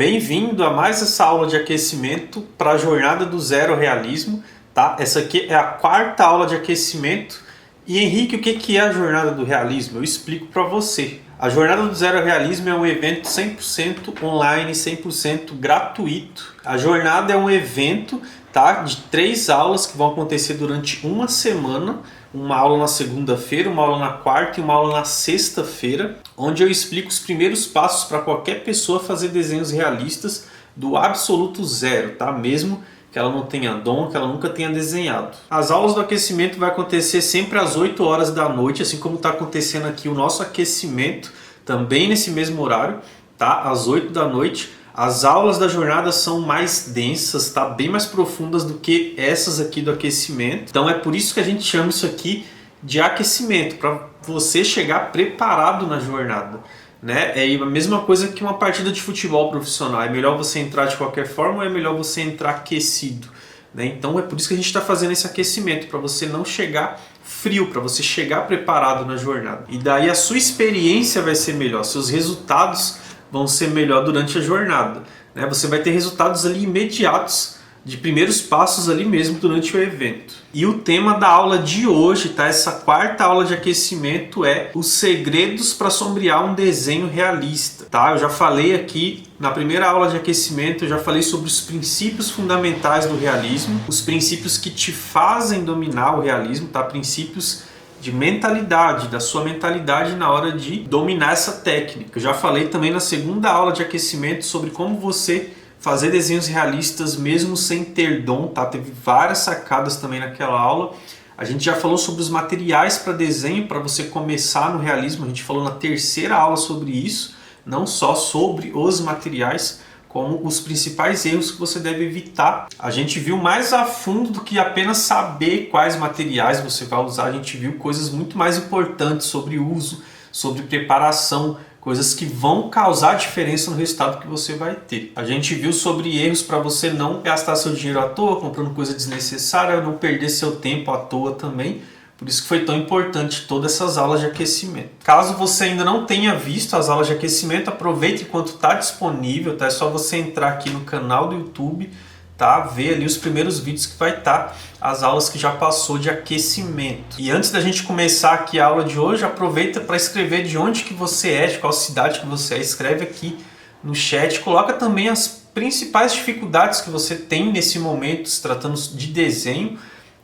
Bem-vindo a mais essa aula de aquecimento para a jornada do zero ao realismo, tá? Essa aqui é a quarta aula de aquecimento. E Henrique, o que é a jornada do realismo? Eu explico para você. A jornada do zero ao realismo é um evento 100% online, 100% gratuito. A jornada é um evento, tá, de 3 aulas que vão acontecer durante uma semana. Uma aula na segunda-feira, uma aula na quarta e uma aula na sexta-feira, onde eu explico os primeiros passos para qualquer pessoa fazer desenhos realistas do absoluto zero, tá? Mesmo que ela não tenha dom, que ela nunca tenha desenhado. As aulas do aquecimento vai acontecer sempre às 8 horas da noite, assim como está acontecendo aqui o nosso aquecimento, também nesse mesmo horário, tá? Às 8 da noite. As aulas da jornada são mais densas, tá? Bem mais profundas do que essas aqui do aquecimento. Então é por isso que a gente chama isso aqui de aquecimento, para você chegar preparado na jornada, né? É a mesma coisa que uma partida de futebol profissional. É melhor você entrar de qualquer forma ou é melhor você entrar aquecido, né? Então é por isso que a gente está fazendo esse aquecimento, para você não chegar frio, para você chegar preparado na jornada. E daí a sua experiência vai ser melhor, seus resultados vão ser melhor durante a jornada, né? Você vai ter resultados ali imediatos, de primeiros passos ali mesmo durante o evento. E o tema da aula de hoje, tá? Essa quarta aula de aquecimento é os segredos para sombrear um desenho realista, tá? Eu já falei aqui na primeira aula de aquecimento, eu já falei sobre os princípios fundamentais do realismo, os princípios que te fazem dominar o realismo, tá? Princípios de mentalidade, da sua mentalidade na hora de dominar essa técnica. Eu já falei também na segunda aula de aquecimento sobre como você fazer desenhos realistas mesmo sem ter dom, tá? Teve várias sacadas também naquela aula. A gente já falou sobre os materiais para desenho, para você começar no realismo. A gente falou na terceira aula sobre isso, não só sobre os materiais, como os principais erros que você deve evitar. A gente viu mais a fundo do que apenas saber quais materiais você vai usar. A gente viu coisas muito mais importantes sobre uso, sobre preparação, coisas que vão causar diferença no resultado que você vai ter. A gente viu sobre erros para você não gastar seu dinheiro à toa, comprando coisa desnecessária, não perder seu tempo à toa também. Por isso que foi tão importante todas essas aulas de aquecimento. Caso você ainda não tenha visto as aulas de aquecimento, aproveite enquanto está disponível, tá? É só você entrar aqui no canal do YouTube, tá? Ver ali os primeiros vídeos que vai estar as aulas que já passou de aquecimento. E antes da gente começar aqui a aula de hoje, aproveita para escrever de onde que você é, de qual cidade que você é. Escreve aqui no chat, coloca também as principais dificuldades que você tem nesse momento, se tratando de desenho,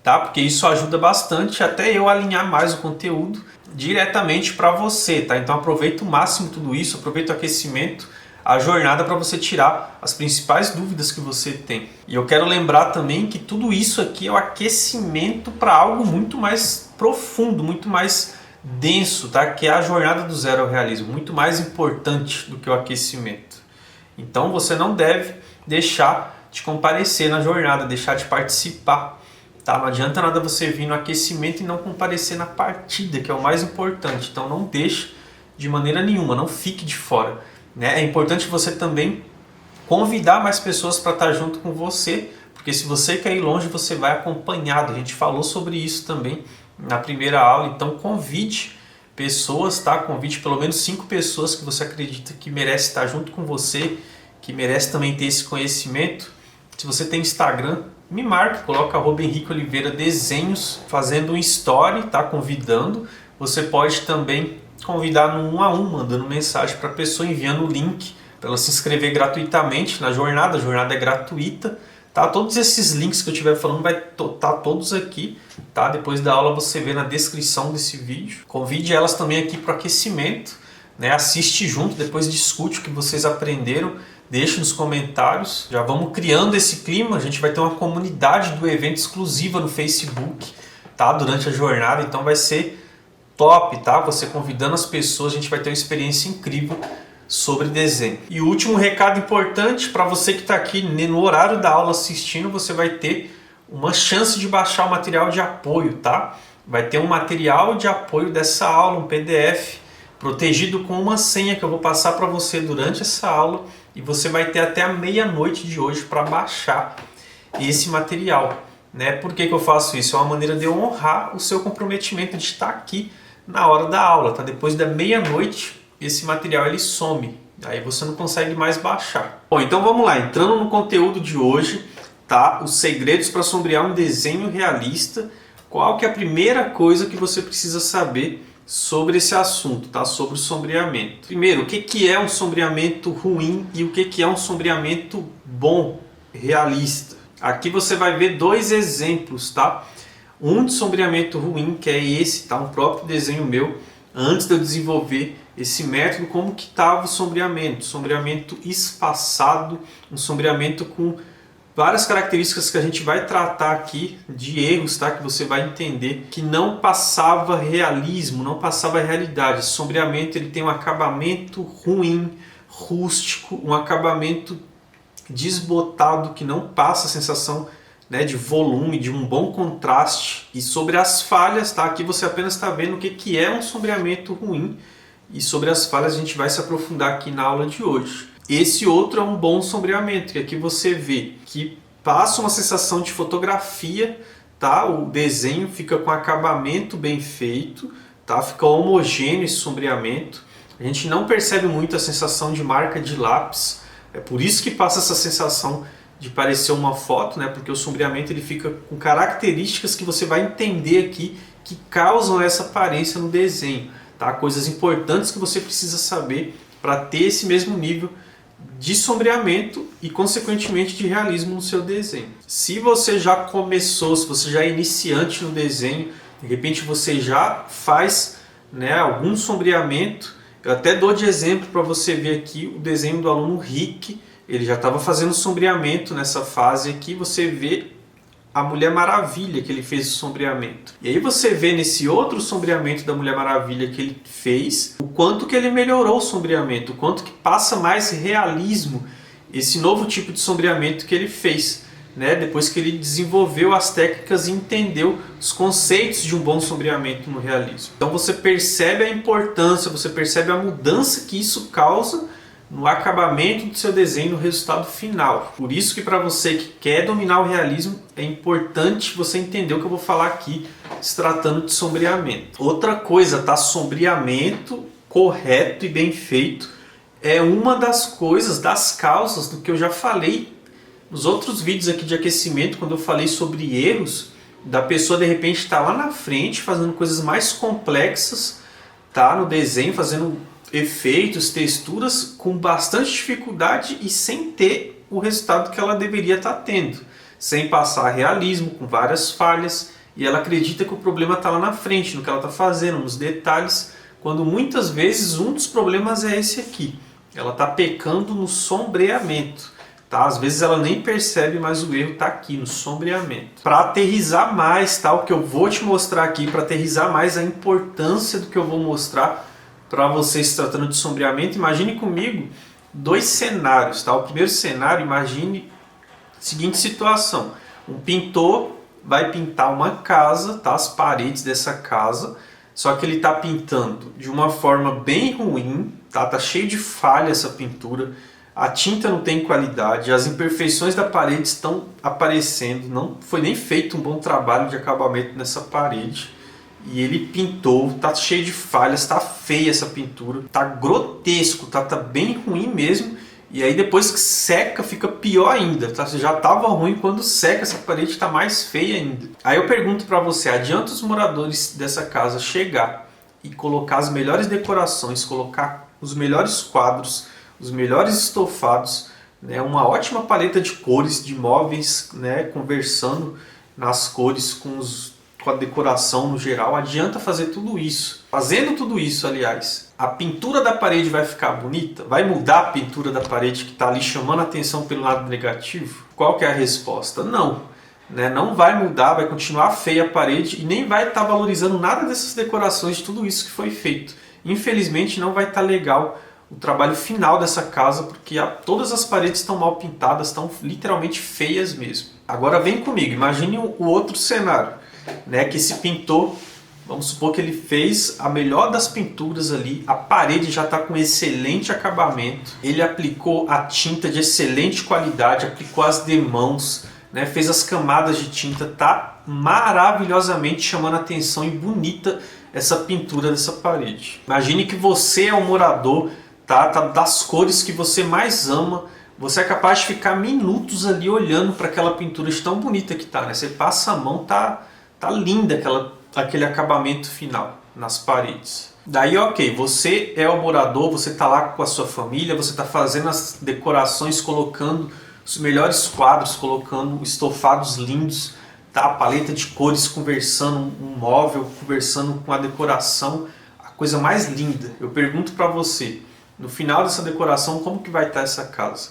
tá? Porque isso ajuda bastante até eu alinhar mais o conteúdo diretamente para você, tá? Então aproveita o máximo tudo isso, aproveita o aquecimento, a jornada, para você tirar as principais dúvidas que você tem. E eu quero lembrar também que tudo isso aqui é o aquecimento para algo muito mais profundo, muito mais denso, tá? Que é a jornada do zero ao realismo, muito mais importante do que o aquecimento. Então você não deve deixar de comparecer na jornada, deixar de participar. Tá? Não adianta nada você vir no aquecimento e não comparecer na partida, que é o mais importante. Então não deixe de maneira nenhuma, não fique de fora, né? É importante você também convidar mais pessoas para estar junto com você, porque se você quer ir longe, você vai acompanhado. A gente falou sobre isso também na primeira aula. Então convide pessoas, tá? Convide pelo menos 5 pessoas que você acredita que merece estar junto com você, que merece também ter esse conhecimento. Se você tem Instagram, me marque, coloca @Henrique Oliveira Desenhos, fazendo um story, tá? Convidando. Você pode também convidar no 1 a 1, mandando mensagem para a pessoa, enviando o link para ela se inscrever gratuitamente na jornada. A jornada é gratuita, tá? Todos esses links que eu estiver falando vai estar todos aqui, tá? Depois da aula você vê na descrição desse vídeo. Convide elas também aqui para o aquecimento, né? Assiste junto, depois discute o que vocês aprenderam. Deixe nos comentários. Já vamos criando esse clima. A gente vai ter uma comunidade do evento exclusiva no Facebook, tá? Durante a jornada. Então vai ser top, tá? Você convidando as pessoas, a gente vai ter uma experiência incrível sobre desenho. E o último recado importante para você que está aqui no horário da aula assistindo, você vai ter uma chance de baixar o material de apoio, tá? Vai ter um material de apoio dessa aula, um PDF, protegido com uma senha que eu vou passar para você durante essa aula. E você vai ter até a meia-noite de hoje para baixar esse material, né? Por que eu faço isso? É uma maneira de eu honrar o seu comprometimento de estar aqui na hora da aula, tá? Depois da meia-noite, esse material ele some. Aí você não consegue mais baixar. Bom, então vamos lá, entrando no conteúdo de hoje, tá? Os segredos para sombrear um desenho realista. Qual que é a primeira coisa que você precisa saber sobre esse assunto, tá? Sobre o sombreamento. Primeiro, o que que é um sombreamento ruim e o que que é um sombreamento bom, realista. Aqui você vai ver dois exemplos, tá? Um de sombreamento ruim, que é esse, tá? Um próprio desenho meu, antes de eu desenvolver esse método, como que estava o sombreamento. Sombreamento espaçado, um sombreamento com várias características que a gente vai tratar aqui de erros, tá? Que você vai entender que não passava realismo, não passava realidade. Esse sombreamento ele tem um acabamento ruim, rústico, um acabamento desbotado que não passa a sensação, né, de volume, de um bom contraste. E sobre as falhas, tá? Aqui você apenas está vendo o que é um sombreamento ruim, e sobre as falhas a gente vai se aprofundar aqui na aula de hoje. Esse outro é um bom sombreamento, que aqui você vê que passa uma sensação de fotografia, tá? O desenho fica com acabamento bem feito, tá? Fica homogêneo esse sombreamento. A gente não percebe muito a sensação de marca de lápis, é por isso que passa essa sensação de parecer uma foto, né? Porque o sombreamento ele fica com características que você vai entender aqui que causam essa aparência no desenho, tá? Coisas importantes que você precisa saber para ter esse mesmo nível de sombreamento e consequentemente de realismo no seu desenho. Se você já começou, se você já é iniciante no desenho, de repente você já faz, né, algum sombreamento. Eu até dou de exemplo para você ver aqui o desenho do aluno Rick. Ele já estava fazendo sombreamento nessa fase aqui. Você vê a Mulher Maravilha que ele fez o sombreamento. E aí você vê nesse outro sombreamento da Mulher Maravilha que ele fez, o quanto que ele melhorou o sombreamento, o quanto que passa mais realismo esse novo tipo de sombreamento que ele fez, né? Depois que ele desenvolveu as técnicas e entendeu os conceitos de um bom sombreamento no realismo. Então você percebe a importância, você percebe a mudança que isso causa no acabamento do seu desenho, no resultado final. Por isso que para você que quer dominar o realismo, é importante você entender o que eu vou falar aqui, se tratando de sombreamento. Outra coisa, tá? Sombreamento correto e bem feito é uma das coisas, das causas do que eu já falei nos outros vídeos aqui de aquecimento, quando eu falei sobre erros, da pessoa de repente estar lá na frente fazendo coisas mais complexas, tá? No desenho, fazendo efeitos, texturas com bastante dificuldade e sem ter o resultado que ela deveria estar tendo, sem passar realismo, com várias falhas, e ela acredita que o problema está lá na frente, no que ela está fazendo, nos detalhes, quando muitas vezes um dos problemas é esse aqui, ela está pecando no sombreamento, tá? Às vezes ela nem percebe, mas o erro está aqui no sombreamento. Para aterrizar mais, tá? O que eu vou te mostrar aqui, para aterrizar mais a importância do que eu vou mostrar para vocês se tratando de sombreamento, imagine comigo dois cenários, tá? O primeiro cenário, imagine a seguinte situação: um pintor vai pintar uma casa, tá? As paredes dessa casa, só que ele está pintando de uma forma bem ruim, tá? Tá cheio de falha essa pintura, a tinta não tem qualidade, as imperfeições da parede estão aparecendo, não foi nem feito um bom trabalho de acabamento nessa parede. E ele pintou, tá cheio de falhas, tá feia essa pintura, tá grotesco, tá bem ruim mesmo. E aí depois que seca fica pior ainda, tá? Já tava ruim, quando seca essa parede tá mais feia ainda. Aí eu pergunto para você, adianta os moradores dessa casa chegar e colocar as melhores decorações, colocar os melhores quadros, os melhores estofados, né? Uma ótima paleta de cores, de móveis, né? Conversando nas cores com a decoração no geral, adianta fazer tudo isso. Fazendo tudo isso, aliás, a pintura da parede vai ficar bonita? Vai mudar a pintura da parede que está ali chamando a atenção pelo lado negativo? Qual que é a resposta? Não. Né? Não vai mudar, vai continuar feia a parede e nem vai estar valorizando nada dessas decorações, de tudo isso que foi feito. Infelizmente não vai estar legal o trabalho final dessa casa, porque todas as paredes estão mal pintadas, estão literalmente feias mesmo. Agora vem comigo, imagine o outro cenário. Né, que esse pintor, vamos supor que ele fez a melhor das pinturas ali, a parede já está com excelente acabamento, ele aplicou a tinta de excelente qualidade, aplicou as demãos, né, fez as camadas de tinta, tá maravilhosamente chamando a atenção e bonita essa pintura dessa parede. Imagine que você é um morador tá? Das cores que você mais ama. Você é capaz de ficar minutos ali olhando para aquela pintura de tão bonita que tá, né? Você passa a mão, tá linda aquele acabamento final nas paredes. Daí, ok, você é o morador, você está lá com a sua família, você está fazendo as decorações, colocando os melhores quadros, colocando estofados lindos, tá? A paleta de cores conversando, um móvel conversando com a decoração, a coisa mais linda. Eu pergunto para você, no final dessa decoração, como que vai estar essa casa?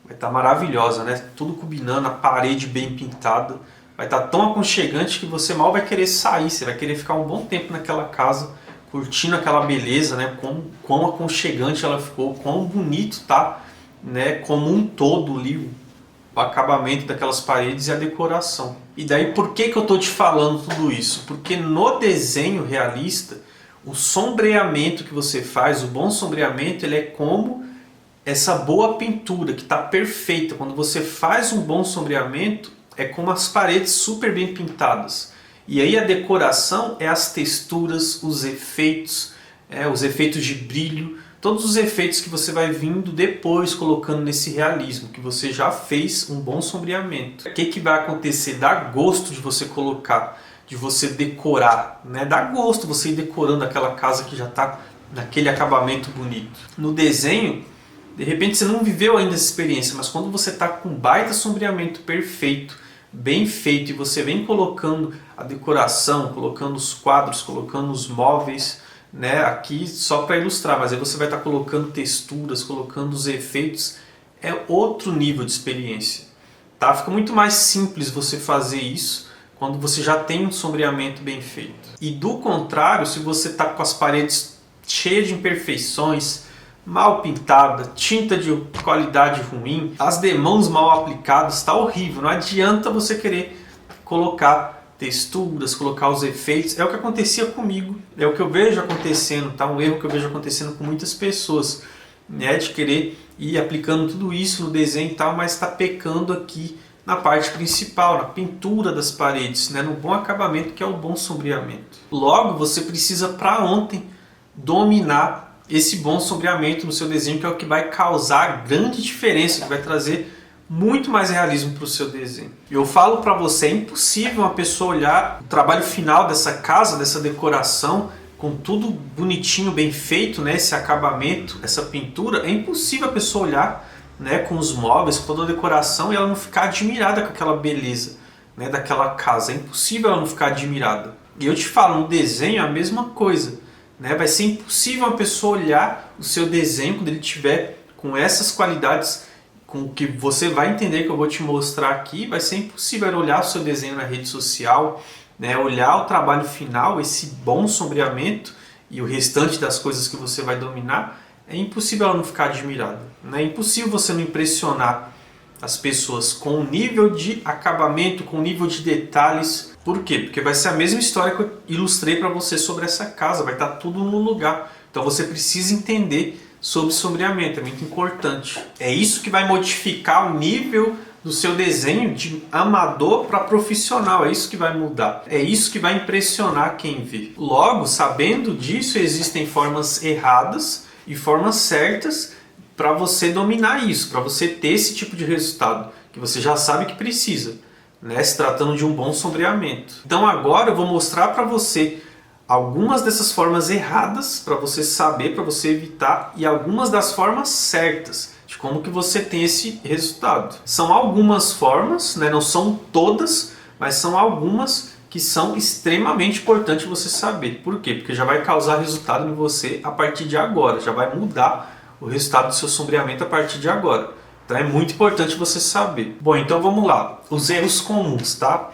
Vai estar maravilhosa, né? Tudo combinando, a parede bem pintada. Vai estar tão aconchegante que você mal vai querer sair, você vai querer ficar um bom tempo naquela casa, curtindo aquela beleza, né? Quão aconchegante ela ficou, quão bonito tá, né? Como um todo ali, o acabamento daquelas paredes e a decoração. E daí por que eu estou te falando tudo isso? Porque no desenho realista, o sombreamento que você faz, o bom sombreamento, ele é como essa boa pintura que está perfeita. Quando você faz um bom sombreamento, é como as paredes super bem pintadas. E aí a decoração é as texturas, os efeitos de brilho, todos os efeitos que você vai vindo depois colocando nesse realismo, que você já fez um bom sombreamento. O que vai acontecer? Dá gosto de você colocar, de você decorar, né? Dá gosto você ir decorando aquela casa que já está naquele acabamento bonito. No desenho, de repente você não viveu ainda essa experiência, mas quando você está com um baita sombreamento perfeito, bem feito, e você vem colocando a decoração, colocando os quadros, colocando os móveis, né, aqui só para ilustrar, mas aí você vai estar colocando texturas, colocando os efeitos, é outro nível de experiência, tá? Fica muito mais simples você fazer isso quando você já tem um sombreamento bem feito. E do contrário, se você está com as paredes cheias de imperfeições, mal pintada, tinta de qualidade ruim, as demãos mal aplicadas, está horrível. Não adianta você querer colocar texturas, colocar os efeitos. É o que acontecia comigo, é o que eu vejo acontecendo, tá? Um erro que eu vejo acontecendo com muitas pessoas, né? De querer ir aplicando tudo isso no desenho e tal, mas está pecando aqui na parte principal, na pintura das paredes, né? No bom acabamento, que é o bom sombreamento. Logo, você precisa para ontem dominar esse bom sombreamento no seu desenho, que é o que vai causar a grande diferença, que vai trazer muito mais realismo para o seu desenho. Eu falo para você, é impossível uma pessoa olhar o trabalho final dessa casa, dessa decoração, com tudo bonitinho, bem feito, né, esse acabamento, essa pintura, é impossível a pessoa olhar, né, com os móveis, com toda a decoração, e ela não ficar admirada com aquela beleza, né, daquela casa. É impossível ela não ficar admirada. E eu te falo, no desenho é a mesma coisa. Né? Vai ser impossível uma pessoa olhar o seu desenho quando ele tiver com essas qualidades, com o que você vai entender que eu vou te mostrar aqui. Vai ser impossível olhar o seu desenho na rede social, né? Olhar o trabalho final, esse bom sombreamento e o restante das coisas que você vai dominar. É impossível ela não ficar admirada, né? É impossível você não impressionar as pessoas com o nível de acabamento, com o nível de detalhes. Por quê? Porque vai ser a mesma história que eu ilustrei para você sobre essa casa, vai estar tudo no lugar. Então você precisa entender sobre sombreamento, é muito importante. É isso que vai modificar o nível do seu desenho de amador para profissional, é isso que vai mudar. É isso que vai impressionar quem vê. Logo, sabendo disso, existem formas erradas e formas certas para você dominar isso, para você ter esse tipo de resultado, que você já sabe que precisa, né, se tratando de um bom sombreamento. Então agora eu vou mostrar para você algumas dessas formas erradas, para você saber, para você evitar, e algumas das formas certas, de como que você tem esse resultado. São algumas formas, né, não são todas, mas são algumas que são extremamente importantes você saber. Por quê? Porque já vai causar resultado em você a partir de agora, já vai mudar o resultado do seu sombreamento a partir de agora. Então é muito importante você saber. Bom, então vamos lá. Os erros comuns, tá?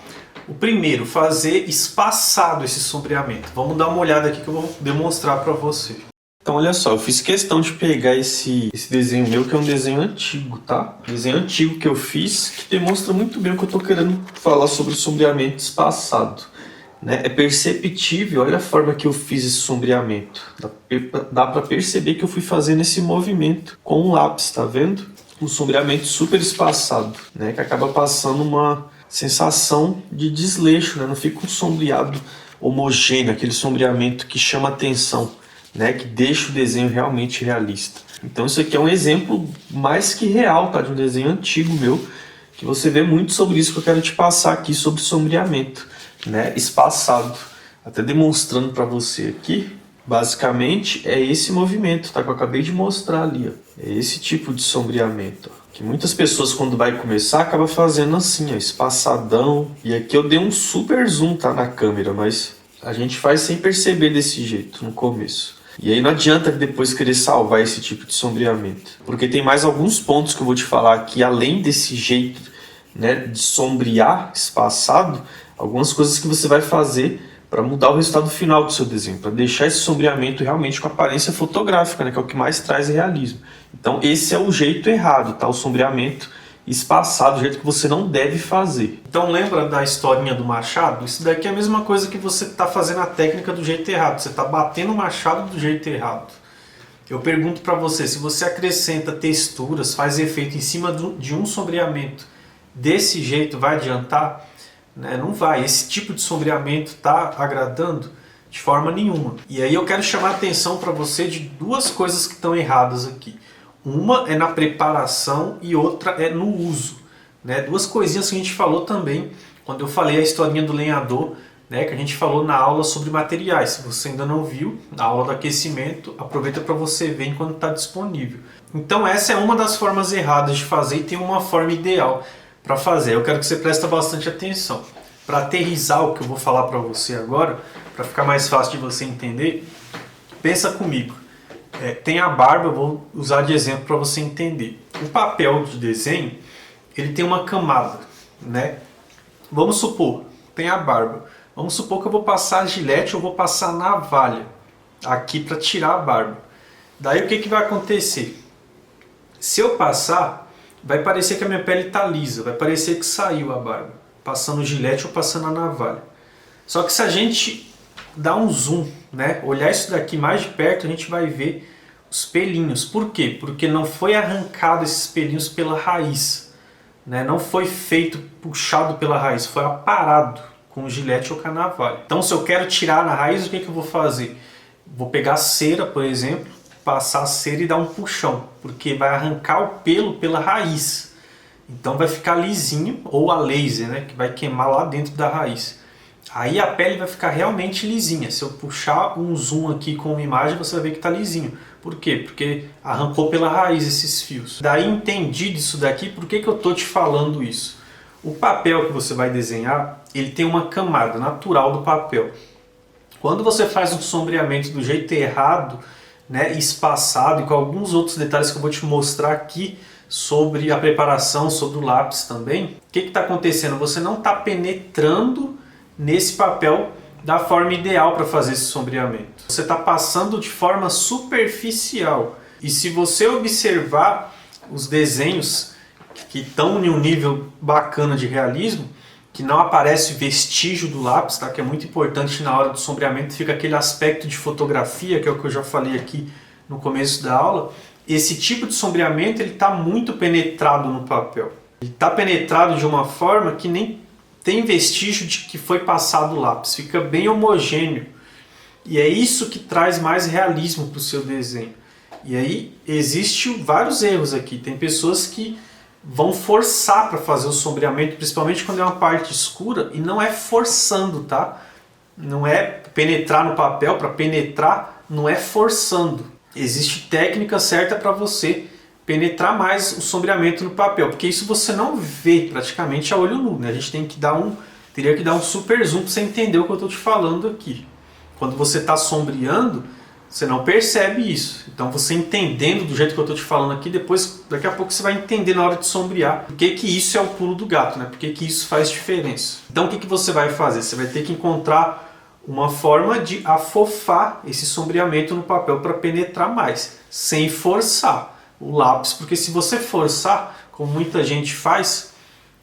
O primeiro, fazer espaçado esse sombreamento. Vamos dar uma olhada aqui que eu vou demonstrar para você. Então olha só, eu fiz questão de pegar esse desenho meu, que é um desenho antigo, tá? Desenho antigo que eu fiz, que demonstra muito bem o que eu estou querendo falar sobre o sombreamento espaçado. Né? É perceptível, olha a forma que eu fiz esse sombreamento. Dá para perceber que eu fui fazendo esse movimento com um lápis, tá vendo? Um sombreamento super espaçado, né? Que acaba passando uma sensação de desleixo, né? Não fica um sombreado homogêneo, aquele sombreamento que chama atenção, né, que deixa o desenho realmente realista. Então isso aqui é um exemplo mais que real, tá, de um desenho antigo meu, que você vê muito sobre isso que eu quero te passar aqui, sobre sombreamento, né, espaçado. Até demonstrando para você aqui, basicamente é esse movimento, tá, que eu acabei de mostrar ali, ó. É esse tipo de sombreamento, ó, que muitas pessoas quando vai começar acaba fazendo assim, ó, espaçadão. E aqui eu dei um super zoom, tá, na câmera, mas a gente faz sem perceber desse jeito no começo. E aí não adianta depois querer salvar esse tipo de sombreamento, porque tem mais alguns pontos que eu vou te falar aqui, além desse jeito, né, de sombrear espaçado, algumas coisas que você vai fazer para mudar o resultado final do seu desenho, para deixar esse sombreamento realmente com aparência fotográfica, né, que é o que mais traz realismo. Então esse é o jeito errado, tá? O sombreamento espaçado, do jeito que você não deve fazer. Então lembra da historinha do machado? Isso daqui é a mesma coisa que você está fazendo a técnica do jeito errado. Você está batendo o machado do jeito errado. Eu pergunto para você, se você acrescenta texturas, faz efeito em cima de um sombreamento, desse jeito vai adiantar? Né? Não vai. Esse tipo de sombreamento está agradando de forma nenhuma. E aí eu quero chamar a atenção para você de duas coisas que estão erradas aqui. Uma é na preparação e outra é no uso, né? Duas coisinhas que a gente falou também quando eu falei a historinha do lenhador, né? Que a gente falou na aula sobre materiais. Se você ainda não viu, na aula do aquecimento, aproveita para você ver enquanto está disponível. Então essa é uma das formas erradas de fazer e tem uma forma ideal para fazer. Eu quero que você preste bastante atenção. Para aterrizar o que eu vou falar para você agora, para ficar mais fácil de você entender, pensa comigo. Tem a barba, eu vou usar de exemplo para você entender. O papel de desenho, ele tem uma camada, né? Vamos supor, tem a barba. Vamos supor que eu vou passar a gilete ou vou passar a navalha aqui para tirar a barba. Daí o que vai acontecer? Se eu passar, vai parecer que a minha pele está lisa, vai parecer que saiu a barba, passando o gilete ou passando a navalha. Só que se a gente dá um zoom, né? Olhar isso daqui mais de perto, a gente vai ver os pelinhos. Por quê? Porque não foi arrancado esses pelinhos pela raiz, né? Não foi feito, puxado pela raiz, foi aparado com o gilete ou com a navalha. Então se eu quero tirar na raiz, o que eu vou fazer? Vou pegar cera, por exemplo, passar a cera e dar um puxão, porque vai arrancar o pelo pela raiz. Então vai ficar lisinho, ou a laser, né? Que vai queimar lá dentro da raiz. Aí a pele vai ficar realmente lisinha. Se eu puxar um zoom aqui com uma imagem, você vai ver que está lisinho. Por quê? Porque arrancou pela raiz esses fios. Daí entendido isso daqui, por que eu estou te falando isso? O papel que você vai desenhar, ele tem uma camada natural do papel. Quando você faz um sombreamento do jeito errado, né, espaçado e com alguns outros detalhes que eu vou te mostrar aqui sobre a preparação, sobre o lápis também, o que está acontecendo? Você não está penetrando nesse papel da forma ideal para fazer esse sombreamento. Você está passando de forma superficial. E se você observar os desenhos que estão em um nível bacana de realismo, que não aparece vestígio do lápis, tá? Que é muito importante na hora do sombreamento, fica aquele aspecto de fotografia, que é o que eu já falei aqui no começo da aula. Esse tipo de sombreamento está muito penetrado no papel. Ele está penetrado de uma forma que nem tem vestígio de que foi passado o lápis, fica bem homogêneo. E é isso que traz mais realismo para o seu desenho. E aí existem vários erros aqui. Tem pessoas que vão forçar para fazer o sombreamento, principalmente quando é uma parte escura, e não é forçando, tá? Não é penetrar no papel, para penetrar não é forçando. Existe técnica certa para você penetrar mais o sombreamento no papel, porque isso você não vê praticamente a olho nu, né? A gente teria que dar um super zoom para você entender o que eu estou te falando aqui. Quando você está sombreando, você não percebe isso. Então você entendendo do jeito que eu estou te falando aqui, daqui a pouco você vai entender na hora de sombrear por que isso é o pulo do gato, né? Por que isso faz diferença. Então o que você vai fazer? Você vai ter que encontrar uma forma de afofar esse sombreamento no papel para penetrar mais, sem forçar o lápis, porque se você forçar, como muita gente faz,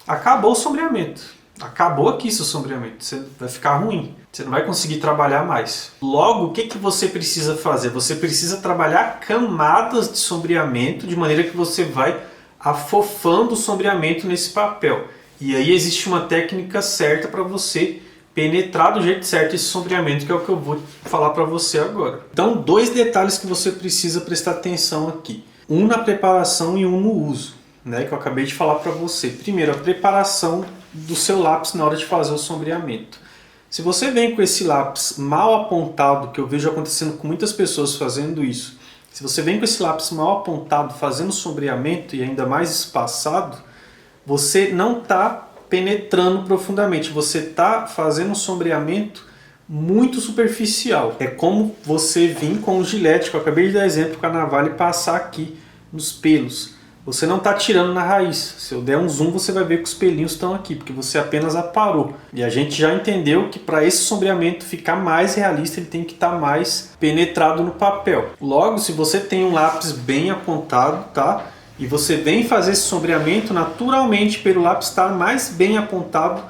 acabou o sombreamento. Acabou aqui seu sombreamento, você vai ficar ruim, você não vai conseguir trabalhar mais. Logo, o que você precisa fazer? Você precisa trabalhar camadas de sombreamento, de maneira que você vai afofando o sombreamento nesse papel. E aí existe uma técnica certa para você penetrar do jeito certo esse sombreamento, que é o que eu vou falar para você agora. Então, dois detalhes que você precisa prestar atenção aqui. Um na preparação e um no uso, né, que eu acabei de falar para você. Primeiro, a preparação do seu lápis na hora de fazer o sombreamento. Se você vem com esse lápis mal apontado, que eu vejo acontecendo com muitas pessoas fazendo isso, se você vem com esse lápis mal apontado fazendo sombreamento e ainda mais espaçado, você não está penetrando profundamente, você está fazendo um sombreamento muito superficial. É como você vir com o gilete, que eu acabei de dar exemplo com a navalha, e passar aqui nos pelos. Você não está tirando na raiz. Se eu der um zoom, você vai ver que os pelinhos estão aqui, porque você apenas aparou. E a gente já entendeu que para esse sombreamento ficar mais realista, ele tem que estar mais penetrado no papel. Logo, se você tem um lápis bem apontado, tá? E você vem fazer esse sombreamento, naturalmente, pelo lápis estar mais bem apontado,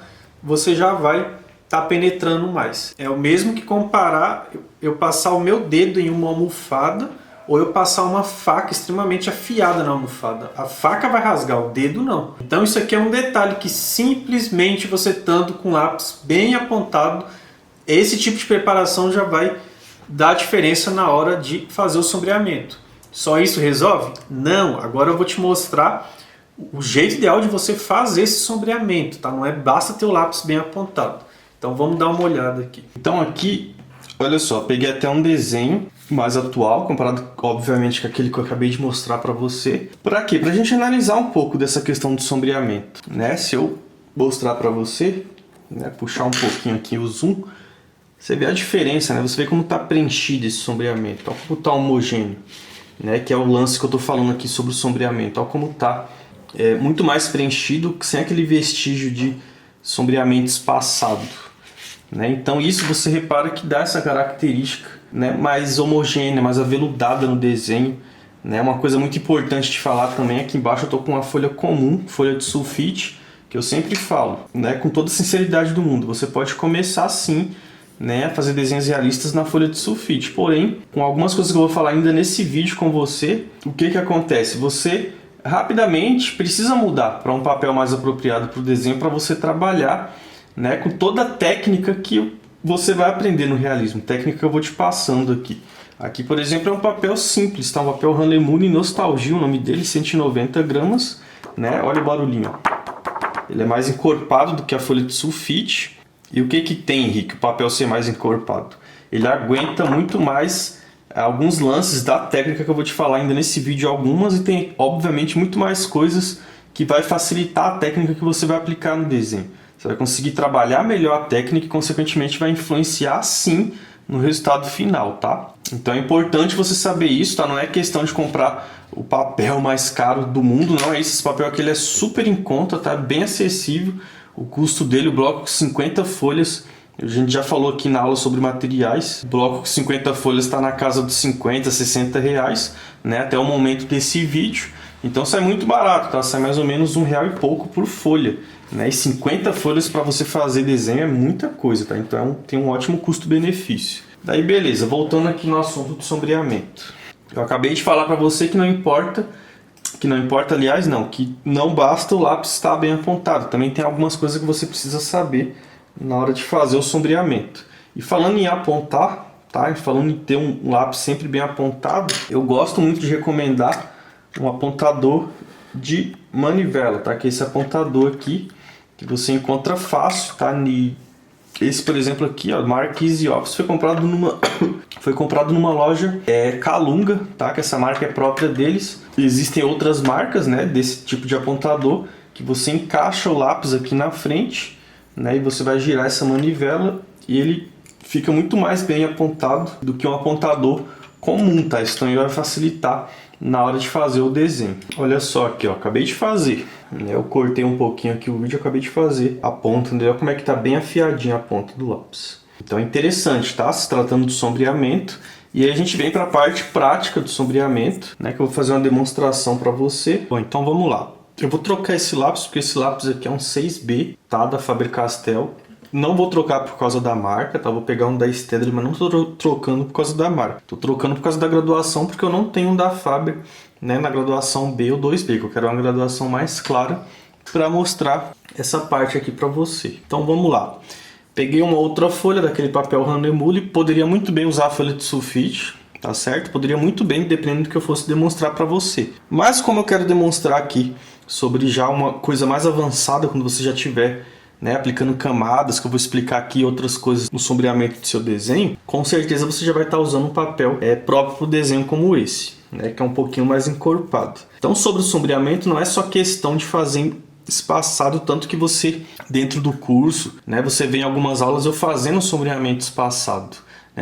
você já vai estar penetrando mais. É o mesmo que comparar eu passar o meu dedo em uma almofada ou eu passar uma faca extremamente afiada na almofada. A faca vai rasgar, o dedo não. Então isso aqui é um detalhe que simplesmente você estando com o lápis bem apontado, esse tipo de preparação já vai dar diferença na hora de fazer o sombreamento. Só isso resolve? Não. Agora eu vou te mostrar o jeito ideal de você fazer esse sombreamento, tá? Não é basta ter o lápis bem apontado. Então vamos dar uma olhada aqui. Então aqui, olha só, peguei até um desenho mais atual, comparado obviamente com aquele que eu acabei de mostrar para você. Para quê? Para a gente analisar um pouco dessa questão do sombreamento, né? Se eu mostrar para você, né, puxar um pouquinho aqui o zoom, você vê a diferença, né? Você vê como está preenchido esse sombreamento, olha como está homogêneo, né? Que é o lance que eu estou falando aqui sobre o sombreamento, olha como está muito mais preenchido, sem aquele vestígio de sombreamento espaçado, né? Então isso você repara que dá essa característica, né, mais homogênea, mais aveludada no desenho, né? Uma coisa muito importante de falar também, aqui embaixo eu estou com uma folha comum, folha de sulfite, que eu sempre falo, né, com toda a sinceridade do mundo, você pode começar sim, né, a fazer desenhos realistas na folha de sulfite, porém, com algumas coisas que eu vou falar ainda nesse vídeo com você, o que acontece? Você rapidamente precisa mudar para um papel mais apropriado para o desenho, para você trabalhar, né, com toda a técnica que você vai aprender no realismo, técnica que eu vou te passando aqui. Aqui, por exemplo, é um papel simples, tá? Um papel Ranlemune Nostalgia, o nome dele, 190 gramas, né? Olha o barulhinho, ó. Ele é mais encorpado do que a folha de sulfite. E o que tem, Henrique, o papel ser mais encorpado? Ele aguenta muito mais alguns lances da técnica que eu vou te falar ainda nesse vídeo, algumas, e tem, obviamente, muito mais coisas que vai facilitar a técnica que você vai aplicar no desenho. Você vai conseguir trabalhar melhor a técnica e, consequentemente, vai influenciar, sim, no resultado final, tá? Então é importante você saber isso, tá? Não é questão de comprar o papel mais caro do mundo, não é isso. Esse papel aqui ele é super em conta, tá? Bem acessível. O custo dele, o bloco com 50 folhas, a gente já falou aqui na aula sobre materiais. O bloco com 50 folhas está na casa dos 50, 60 reais, né? Até o momento desse vídeo. Então sai muito barato, tá? Sai mais ou menos R$1 e pouco por folha, né? E 50 folhas para você fazer desenho é muita coisa, tá? Então tem um ótimo custo-benefício. Daí beleza, voltando aqui no assunto do sombreamento. Eu acabei de falar para você que não importa, aliás, não, que não basta o lápis estar bem apontado. Também tem algumas coisas que você precisa saber na hora de fazer o sombreamento. E falando em apontar, tá? E falando em ter um lápis sempre bem apontado, eu gosto muito de recomendar um apontador de manivela, tá? Que é esse apontador aqui, que você encontra fácil, tá? Esse, por exemplo, aqui, ó, marca Easy Office, foi comprado numa loja Calunga, tá? Que essa marca é própria deles. Existem outras marcas, né, desse tipo de apontador, que você encaixa o lápis aqui na frente, né? E você vai girar essa manivela e ele fica muito mais bem apontado do que um apontador comum, tá? Isso também vai facilitar na hora de fazer o desenho. Olha só aqui, ó, acabei de fazer, né? Eu cortei um pouquinho aqui o vídeo, acabei de fazer a ponta, entendeu? Como é que tá bem afiadinha a ponta do lápis. Então é interessante, tá? Se tratando de sombreamento. E aí a gente vem para a parte prática do sombreamento, né? Que eu vou fazer uma demonstração para você. Bom, então vamos lá. Eu vou trocar esse lápis, porque esse lápis aqui é um 6B, tá? Da Faber-Castell. Não vou trocar por causa da marca, tá? Vou pegar um da Staedtler, mas não estou trocando por causa da marca. Estou trocando por causa da graduação, porque eu não tenho um da Faber, né, na graduação B ou 2B, que eu quero uma graduação mais clara para mostrar essa parte aqui para você. Então vamos lá. Peguei uma outra folha daquele papel Hahnemühle, poderia muito bem usar a folha de sulfite, tá certo? Poderia muito bem, dependendo do que eu fosse demonstrar para você. Mas como eu quero demonstrar aqui sobre já uma coisa mais avançada, quando você já tiver, né, aplicando camadas, que eu vou explicar aqui outras coisas no sombreamento do seu desenho, com certeza você já vai estar usando um papel próprio para o desenho como esse, né, que é um pouquinho mais encorpado. Então, sobre o sombreamento, não é só questão de fazer espaçado, tanto que você, dentro do curso, né, você vê em algumas aulas eu fazendo sombreamento espaçado.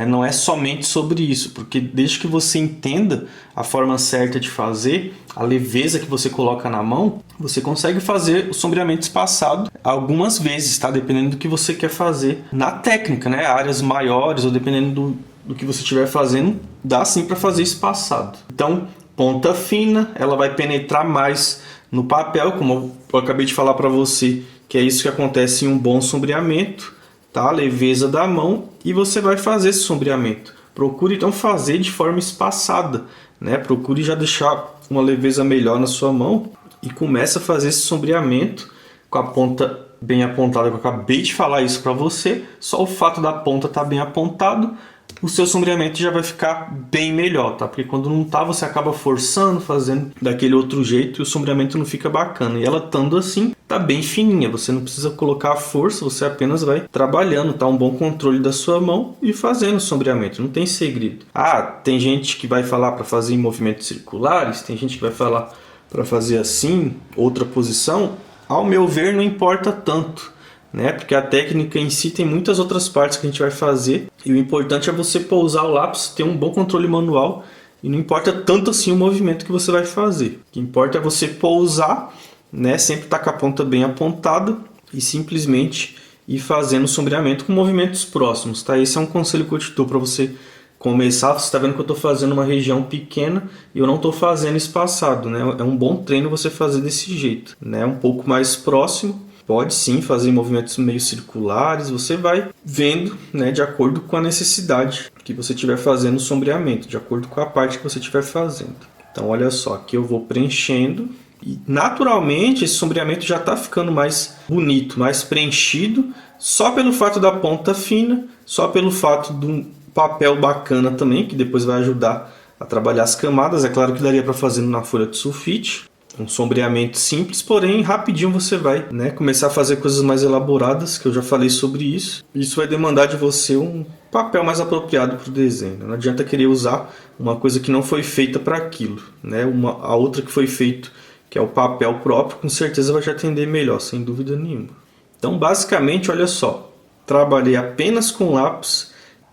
Não é somente sobre isso, porque desde que você entenda a forma certa de fazer, a leveza que você coloca na mão, você consegue fazer o sombreamento espaçado algumas vezes, tá? Dependendo do que você quer fazer na técnica, né? Áreas maiores ou dependendo do que você estiver fazendo, dá sim para fazer espaçado. Então, ponta fina, ela vai penetrar mais no papel, como eu acabei de falar para você, que é isso que acontece em um bom sombreamento. Tá? Leveza da mão, e você vai fazer esse sombreamento. Procure então fazer de forma espaçada, né? Procure já deixar uma leveza melhor na sua mão e começa a fazer esse sombreamento com a ponta bem apontada, que eu acabei de falar isso para você. Só o fato da ponta estar bem apontado, o seu sombreamento já vai ficar bem melhor, tá? Porque quando não tá, você acaba forçando, fazendo daquele outro jeito e o sombreamento não fica bacana. E ela estando assim, tá bem fininha, você não precisa colocar a força, você apenas vai trabalhando, tá? Um bom controle da sua mão e fazendo o sombreamento, não tem segredo. Ah, tem gente que vai falar para fazer em movimentos circulares, tem gente que vai falar para fazer assim, outra posição. Ao meu ver, não importa tanto, né? Porque a técnica em si tem muitas outras partes que a gente vai fazer e o importante é você pousar o lápis, ter um bom controle manual e não importa tanto assim o movimento que você vai fazer. O que importa é você pousar, né? Sempre estar com a ponta bem apontada e simplesmente ir fazendo o sombreamento com movimentos próximos, tá? Esse é um conselho que eu te dou para você começar. Você está vendo que eu estou fazendo uma região pequena e eu não estou fazendo espaçado, né? É um bom treino você fazer desse jeito, né? Um pouco mais próximo. Pode sim fazer movimentos meio circulares, você vai vendo, né, de acordo com a necessidade que você estiver fazendo o sombreamento, de acordo com a parte que você estiver fazendo. Então olha só, aqui eu vou preenchendo e naturalmente esse sombreamento já está ficando mais bonito, mais preenchido, só pelo fato da ponta fina, só pelo fato de um papel bacana também, que depois vai ajudar a trabalhar as camadas. É claro que daria para fazer na folha de sulfite. Um sombreamento simples, porém rapidinho você vai, né, começar a fazer coisas mais elaboradas, que eu já falei sobre isso. Isso vai demandar de você um papel mais apropriado para o desenho. Não adianta querer usar uma coisa que não foi feita para aquilo, né? A outra que foi feita, que é o papel próprio, com certeza vai te atender melhor, sem dúvida nenhuma. Então basicamente, olha só, trabalhei apenas com lápis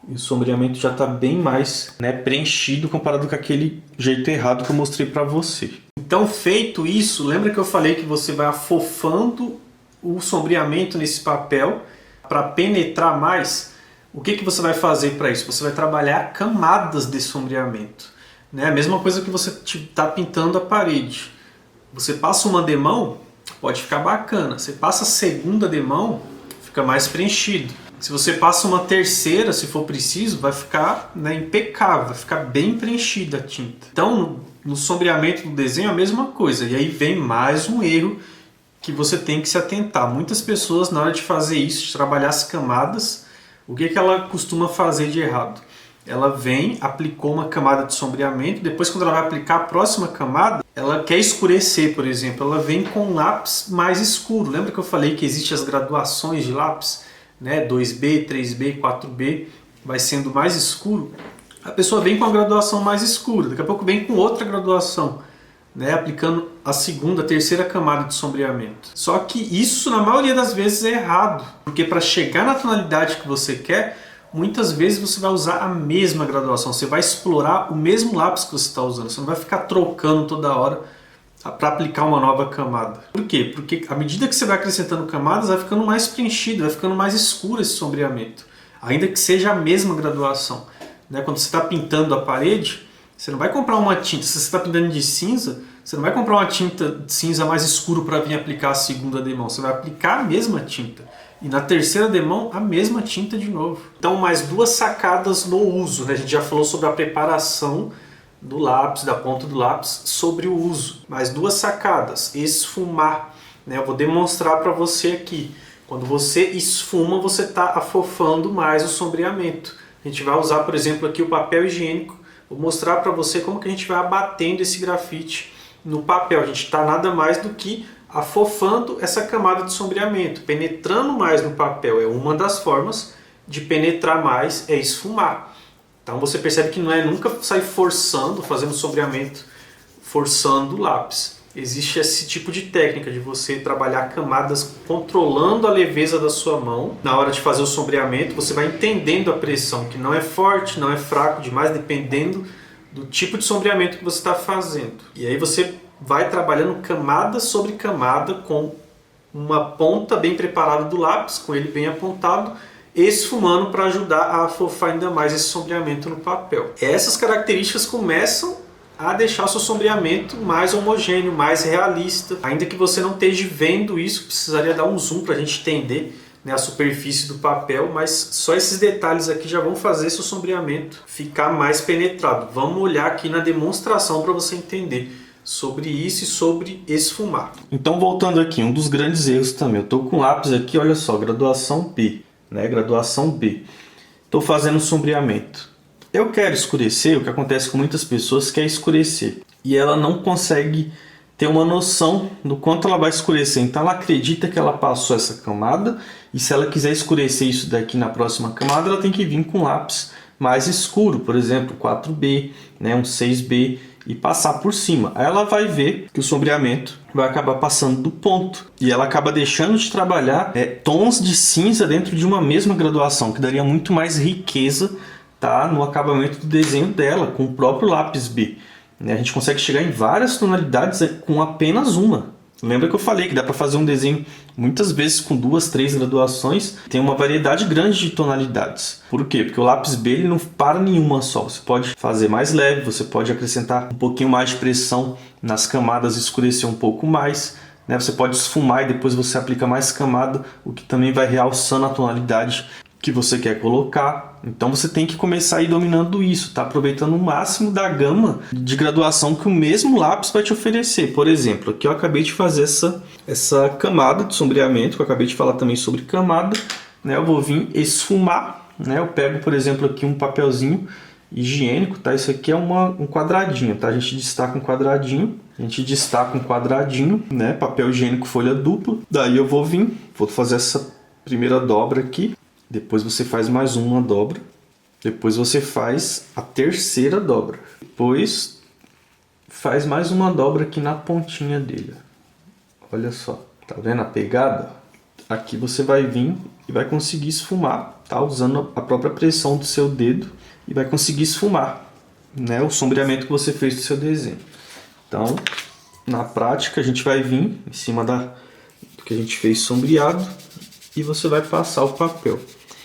e o sombreamento já está bem mais, né, preenchido comparado com aquele jeito errado que eu mostrei para você. Então, feito isso, lembra que eu falei que você vai afofando o sombreamento nesse papel para penetrar mais? O que você vai fazer para isso? Você vai trabalhar camadas de sombreamento, né? A mesma coisa que você está pintando a parede. Você passa uma demão, pode ficar bacana. Você passa a segunda demão, fica mais preenchido. Se você passa uma terceira, se for preciso, vai ficar, né, impecável, vai ficar bem preenchida a tinta. Então, no sombreamento do desenho é a mesma coisa. E aí vem mais um erro que você tem que se atentar. Muitas pessoas, na hora de fazer isso, de trabalhar as camadas, o que ela costuma fazer de errado? Ela vem, aplicou uma camada de sombreamento, depois quando ela vai aplicar a próxima camada, ela quer escurecer, por exemplo, ela vem com um lápis mais escuro. Lembra que eu falei que existem as graduações de lápis? Né? 2B, 3B, 4B, vai sendo mais escuro. A pessoa vem com a graduação mais escura, daqui a pouco vem com outra graduação, né? Aplicando a segunda, a terceira camada de sombreamento. Só que isso, na maioria das vezes, é errado, porque para chegar na tonalidade que você quer, muitas vezes você vai usar a mesma graduação, você vai explorar o mesmo lápis que você está usando, você não vai ficar trocando toda hora para aplicar uma nova camada. Por quê? Porque à medida que você vai acrescentando camadas, vai ficando mais preenchido, vai ficando mais escuro esse sombreamento, ainda que seja a mesma graduação. Né? Quando você está pintando a parede, você não vai comprar uma tinta, se você está pintando de cinza, você não vai comprar uma tinta cinza mais escuro para vir aplicar a segunda demão, você vai aplicar a mesma tinta. E na terceira demão, a mesma tinta de novo. Então, mais duas sacadas no uso, né? A gente já falou sobre a preparação do lápis, da ponta do lápis, sobre o uso. Mais duas sacadas. Esfumar, né? Eu vou demonstrar para você aqui Quando você esfuma, você está afofando mais o sombreamento. A gente vai usar, por exemplo, aqui o papel higiênico. Vou mostrar para você como que a gente vai abatendo esse grafite no papel. A gente está nada mais do que afofando essa camada de sombreamento, penetrando mais no papel. É uma das formas de penetrar mais, é esfumar. Então você percebe que não é nunca sair forçando, fazendo sombreamento, forçando o lápis. Existe esse tipo de técnica de você trabalhar camadas controlando a leveza da sua mão. Na hora de fazer o sombreamento, você vai entendendo a pressão, que não é forte, não é fraco demais, dependendo do tipo de sombreamento que você está fazendo. E aí você vai trabalhando camada sobre camada com uma ponta bem preparada do lápis, com ele bem apontado, esfumando para ajudar a afofar ainda mais esse sombreamento no papel. Essas características começam a deixar o seu sombreamento mais homogêneo, mais realista. Ainda que você não esteja vendo isso, precisaria dar um zoom para a gente entender, né, a superfície do papel, mas só esses detalhes aqui já vão fazer seu sombreamento ficar mais penetrado. Vamos olhar aqui na demonstração para você entender sobre isso e sobre esfumar. Então, voltando aqui, um dos grandes erros também, eu estou com lápis aqui, olha só, graduação B, né, graduação B. Estou fazendo sombreamento. Eu quero escurecer, o que acontece com muitas pessoas quer escurecer e ela não consegue ter uma noção do quanto ela vai escurecer. Então ela acredita que ela passou essa camada e se ela quiser escurecer isso daqui na próxima camada, ela tem que vir com lápis mais escuro, por exemplo, 4B, né, um 6B e passar por cima. Aí ela vai ver que o sombreamento vai acabar passando do ponto e ela acaba deixando de trabalhar tons de cinza dentro de uma mesma graduação, que daria muito mais riqueza, tá, no acabamento do desenho dela, com o próprio lápis B. A gente consegue chegar em várias tonalidades com apenas uma. Lembra que eu falei que dá para fazer um desenho muitas vezes com 2, 3 graduações. Tem uma variedade grande de tonalidades. Por quê? Porque o lápis B ele não para nenhuma só. Você pode fazer mais leve, você pode acrescentar um pouquinho mais de pressão nas camadas, escurecer um pouco mais, né? Você pode esfumar e depois você aplica mais camada, o que também vai realçando a tonalidade que você quer colocar. Então você tem que começar a ir dominando isso, tá? Aproveitando o máximo da gama de graduação que o mesmo lápis vai te oferecer. Por exemplo, aqui eu acabei de fazer essa camada de sombreamento, que eu acabei de falar também sobre camada, né? Eu vou vir esfumar, né? Eu pego, por exemplo, aqui um papelzinho higiênico, tá? Isso aqui é um quadradinho, tá? A gente destaca um quadradinho, né? Papel higiênico folha dupla. Daí eu vou fazer essa primeira dobra aqui. Depois você faz mais uma dobra. Depois você faz a terceira dobra. Depois faz mais uma dobra aqui na pontinha dele. Olha só, tá vendo a pegada? Aqui você vai vir e vai conseguir esfumar, tá? Usando a própria pressão do seu dedo e vai conseguir esfumar, né? O sombreamento que você fez do seu desenho. Então, na prática, a gente vai vir em cima do que a gente fez sombreado e você vai passar o papel.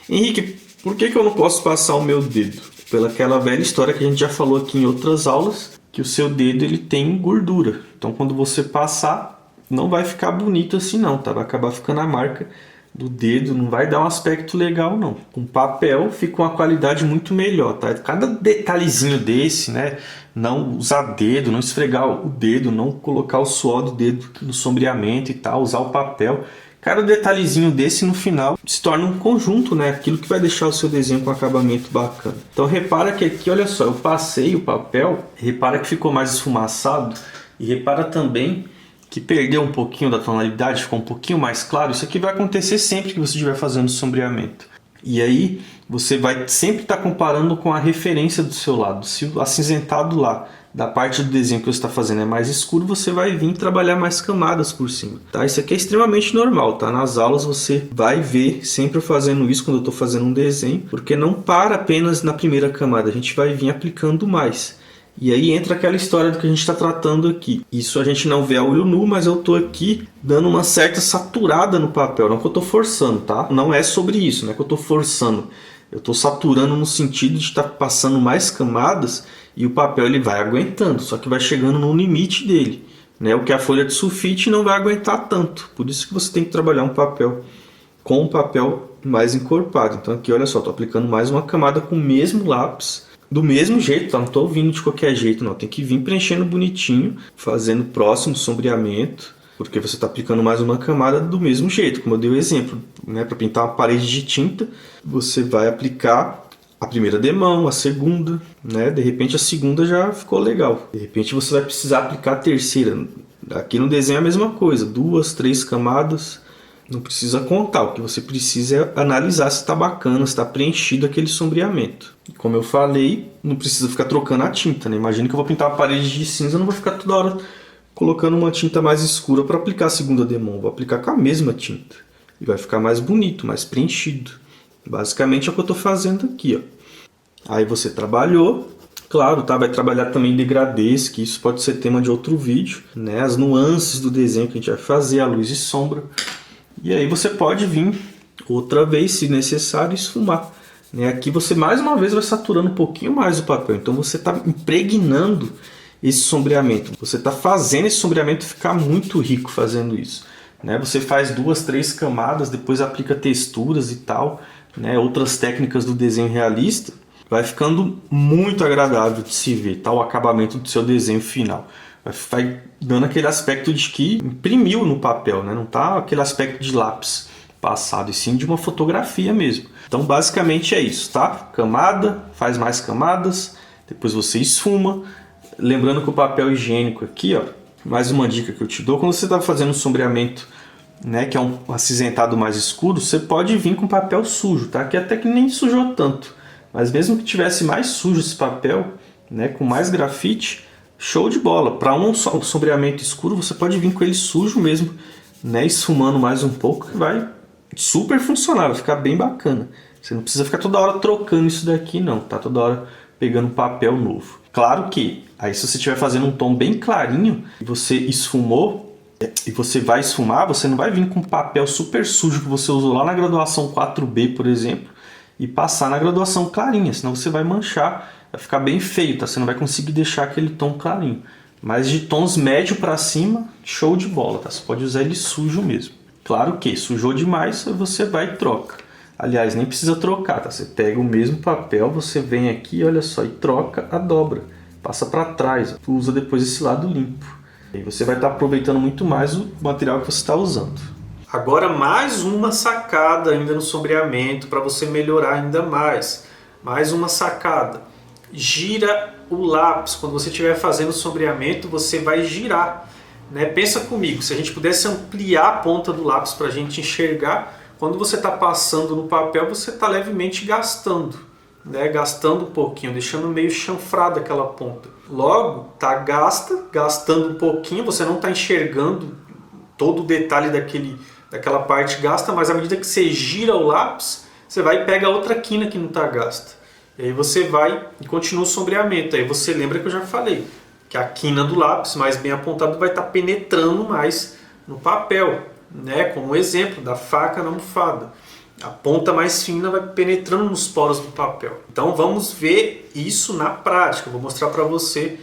Henrique, por que eu não posso passar o meu dedo? Pelaquela velha história que a gente já falou aqui em outras aulas, que o seu dedo ele tem gordura. Então quando você passar, não vai ficar bonito assim não, tá? Vai acabar ficando a marca do dedo, não vai dar um aspecto legal não. Com papel fica uma qualidade muito melhor, tá? Cada detalhezinho desse, né? Não usar dedo, não esfregar o dedo, não colocar o suor do dedo no sombreamento e tal, usar o papel. Cada detalhezinho desse no final se torna um conjunto, né? Aquilo que vai deixar o seu desenho com um acabamento bacana. Então repara que aqui, olha só, eu passei o papel, repara que ficou mais esfumaçado e repara também que perdeu um pouquinho da tonalidade, ficou um pouquinho mais claro. Isso aqui vai acontecer sempre que você estiver fazendo sombreamento. E aí você vai sempre estar comparando com a referência do seu lado. Se o acinzentado lá da parte do desenho que você está fazendo é mais escuro, você vai vir trabalhar mais camadas por cima, tá? Isso aqui é extremamente normal, tá? Nas aulas você vai ver sempre fazendo isso quando eu estou fazendo um desenho, porque não para apenas na primeira camada, a gente vai vir aplicando mais. E aí entra aquela história do que a gente está tratando aqui. Isso a gente não vê a olho nu, mas eu estou aqui dando uma certa saturada no papel, não que eu estou forçando, tá? Não é sobre isso, não é que eu estou forçando. Eu estou saturando no sentido de estar passando mais camadas e o papel ele vai aguentando, só que vai chegando no limite dele, né? O que a folha de sulfite não vai aguentar tanto. Por isso que você tem que trabalhar um papel com um papel mais encorpado. Então aqui, olha só, estou aplicando mais uma camada com o mesmo lápis, do mesmo jeito, tá? Não estou vindo de qualquer jeito, não. Tem que vir preenchendo bonitinho, fazendo o próximo sombreamento, porque você está aplicando mais uma camada do mesmo jeito, como eu dei o exemplo, né? Para pintar uma parede de tinta, você vai aplicar a primeira demão, a segunda, né? De repente a segunda já ficou legal. De repente você vai precisar aplicar a terceira. Aqui no desenho é a mesma coisa, 2, 3 camadas. Não precisa contar, o que você precisa é analisar se está bacana, se está preenchido aquele sombreamento. Como eu falei, não precisa ficar trocando a tinta, né? Imagina que eu vou pintar uma parede de cinza, eu não vou ficar toda hora colocando uma tinta mais escura para aplicar a segunda demão. Vou aplicar com a mesma tinta. E vai ficar mais bonito, mais preenchido. Basicamente é o que eu estou fazendo aqui, ó. Aí você trabalhou, claro, tá? Vai trabalhar também degradês, que isso pode ser tema de outro vídeo, né? As nuances do desenho que a gente vai fazer, a luz e sombra. E aí você pode vir outra vez, se necessário, esfumar, né? Aqui você mais uma vez vai saturando um pouquinho mais o papel, então você está impregnando esse sombreamento. Você está fazendo esse sombreamento ficar muito rico fazendo isso, né? Você faz 2, 3 camadas, depois aplica texturas e tal, né? Outras técnicas do desenho realista, vai ficando muito agradável de se ver, tá? O acabamento do seu desenho final. Vai dando aquele aspecto de que imprimiu no papel, né? Não tá aquele aspecto de lápis passado, e sim de uma fotografia mesmo. Então basicamente é isso, tá? Camada, faz mais camadas, depois você esfuma. Lembrando que o papel higiênico aqui, ó, mais uma dica que eu te dou, quando você está fazendo um sombreamento, né, que é um acinzentado mais escuro, você pode vir com papel sujo, tá? Que até que nem sujou tanto, mas mesmo que tivesse mais sujo esse papel, né, com mais grafite, show de bola. Para um sombreamento escuro, você pode vir com ele sujo mesmo, né, esfumando mais um pouco, que vai super funcionar, vai ficar bem bacana. Você não precisa ficar toda hora trocando isso daqui não, tá? Toda hora pegando papel novo. Claro que, aí se você estiver fazendo um tom bem clarinho, e você esfumou, e você vai esfumar, você não vai vir com papel super sujo que você usou lá na graduação 4B, por exemplo, e passar na graduação clarinha, senão você vai manchar, vai ficar bem feio, tá? Você não vai conseguir deixar aquele tom clarinho. Mas de tons médio para cima, show de bola, tá? Você pode usar ele sujo mesmo. Claro que sujou demais, você vai e troca. Aliás, nem precisa trocar, tá? Você pega o mesmo papel, você vem aqui, olha só, e troca a dobra. Passa para trás, usa depois esse lado limpo. E você vai estar aproveitando muito mais o material que você está usando. Agora mais uma sacada ainda no sombreamento para você melhorar ainda mais. Mais uma sacada. Gira o lápis. Quando você estiver fazendo o sombreamento, você vai girar, né? Pensa comigo, se a gente pudesse ampliar a ponta do lápis para a gente enxergar, quando você está passando no papel, você está levemente gastando, né? Gastando um pouquinho, deixando meio chanfrada aquela ponta. Logo, está gastando um pouquinho, você não está enxergando todo o detalhe daquela parte gasta, mas à medida que você gira o lápis, você vai e pega outra quina que não está gasta. E aí você vai e continua o sombreamento. Aí você lembra que eu já falei que a quina do lápis, mais bem apontado, vai estar penetrando mais no papel, né? Como exemplo da faca na almofada. A ponta mais fina vai penetrando nos poros do papel. Então vamos ver isso na prática. Eu vou mostrar para você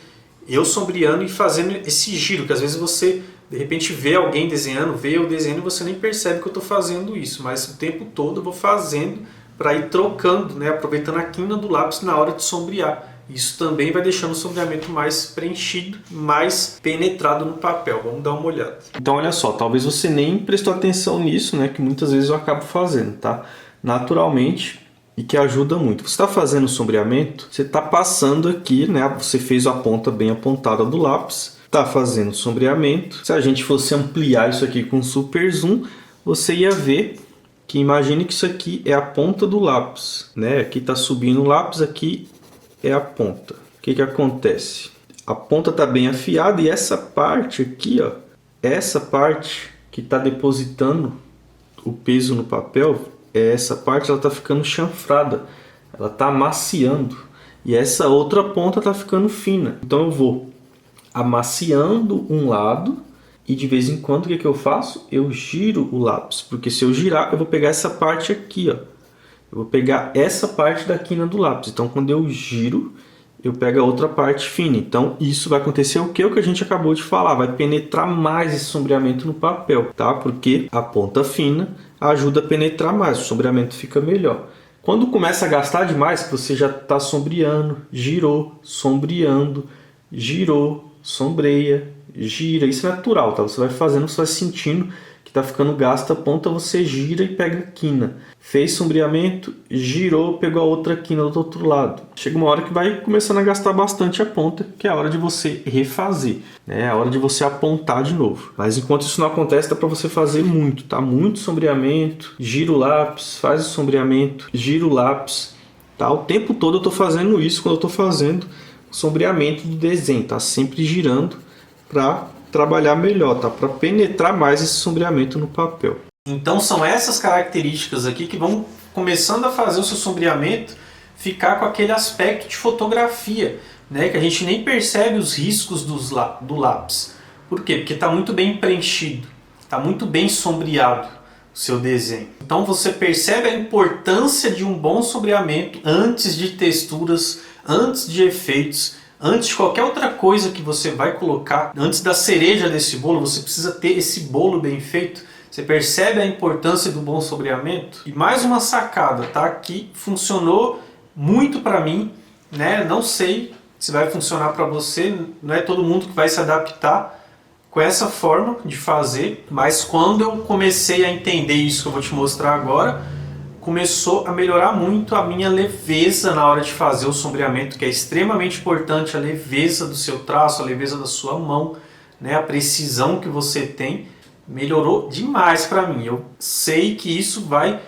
eu sombreando e fazendo esse giro, que às vezes você de repente vê alguém desenhando, vê eu desenhando e você nem percebe que eu estou fazendo isso, mas o tempo todo eu vou fazendo para ir trocando, né? Aproveitando a quina do lápis na hora de sombrear. Isso também vai deixando o sombreamento mais preenchido, mais penetrado no papel. Vamos dar uma olhada. Então olha só, talvez você nem prestou atenção nisso, né? Que muitas vezes eu acabo fazendo, tá? Naturalmente, e que ajuda muito. Você está fazendo o sombreamento, você está passando aqui, né? Você fez a ponta bem apontada do lápis, está fazendo o sombreamento. Se a gente fosse ampliar isso aqui com super zoom, você ia ver que imagine que isso aqui é a ponta do lápis, né? Aqui está subindo o lápis, aqui é a ponta. O que acontece? A ponta está bem afiada e essa parte aqui, ó, essa parte que está depositando o peso no papel, essa parte ela está ficando chanfrada, ela está amaciando e essa outra ponta está ficando fina. Então eu vou amaciando um lado e de vez em quando o que eu faço? Eu giro o lápis, porque se eu girar eu vou pegar essa parte aqui, ó. Eu vou pegar essa parte da quina do lápis. Então quando eu giro, eu pego a outra parte fina. Então isso vai acontecer o que a gente acabou de falar. Vai penetrar mais esse sombreamento no papel, tá? Porque a ponta fina ajuda a penetrar mais, o sombreamento fica melhor. Quando começa a gastar demais, que você já está sombreando, girou, sombreando, girou, sombreia, gira, isso é natural, tá? Você vai fazendo, você vai sentindo que tá ficando gasta a ponta, você gira e pega a quina. Fez sombreamento, girou, pegou a outra quina do outro lado. Chega uma hora que vai começando a gastar bastante a ponta, que é a hora de você refazer, né? É a hora de você apontar de novo. Mas enquanto isso não acontece, dá para você fazer muito, tá? Muito sombreamento, gira o lápis, faz o sombreamento, gira o lápis, tá? O tempo todo eu tô fazendo isso quando eu tô fazendo o sombreamento do desenho, tá? Sempre girando para trabalhar melhor, tá? Para penetrar mais esse sombreamento no papel. Então são essas características aqui que vão começando a fazer o seu sombreamento ficar com aquele aspecto de fotografia, né? Que a gente nem percebe os riscos do lápis. Por quê? Porque está muito bem preenchido, está muito bem sombreado o seu desenho. Então você percebe a importância de um bom sombreamento antes de texturas, antes de efeitos, antes de qualquer outra coisa que você vai colocar, antes da cereja desse bolo, você precisa ter esse bolo bem feito. Você percebe a importância do bom sombreamento? E mais uma sacada, tá? Que funcionou muito para mim, né? Não sei se vai funcionar para você, não é todo mundo que vai se adaptar com essa forma de fazer, mas quando eu comecei a entender isso que eu vou te mostrar agora, começou a melhorar muito a minha leveza na hora de fazer o sombreamento, que é extremamente importante, a leveza do seu traço, a leveza da sua mão, né? A precisão que você tem melhorou demais para mim. Eu sei que isso vai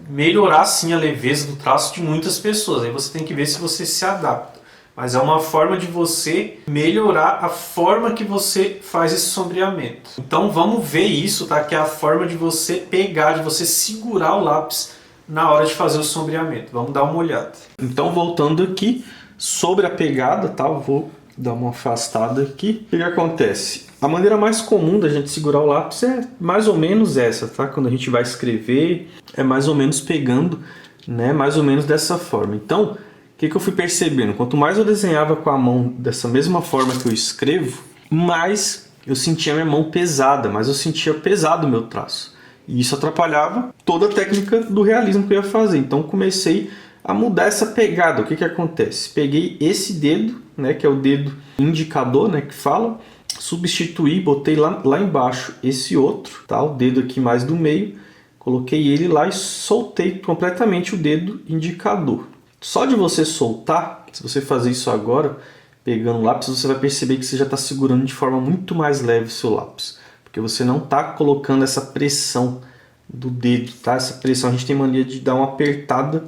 melhorar sim a leveza do traço de muitas pessoas, aí você tem que ver se você se adapta. Mas é uma forma de você melhorar a forma que você faz esse sombreamento. Então vamos ver isso, tá? Que é a forma de você pegar, de você segurar o lápis na hora de fazer o sombreamento. Vamos dar uma olhada. Então, voltando aqui sobre a pegada, tá? Eu vou dar uma afastada aqui. O que acontece? A maneira mais comum da gente segurar o lápis é mais ou menos essa, tá? Quando a gente vai escrever, é mais ou menos pegando, né? Mais ou menos dessa forma. Então, o que eu fui percebendo? Quanto mais eu desenhava com a mão dessa mesma forma que eu escrevo, mais eu sentia minha mão pesada, mais eu sentia pesado o meu traço. E isso atrapalhava toda a técnica do realismo que eu ia fazer. Então comecei a mudar essa pegada. O que acontece? Peguei esse dedo, né, que é o dedo indicador, né, que fala, substituí, botei lá embaixo esse outro, tá, o dedo aqui mais do meio, coloquei ele lá e soltei completamente o dedo indicador. Só de você soltar, se você fazer isso agora, pegando o lápis, você vai perceber que você já está segurando de forma muito mais leve o seu lápis. Porque você não está colocando essa pressão do dedo, tá? Essa pressão, a gente tem mania de dar uma apertada,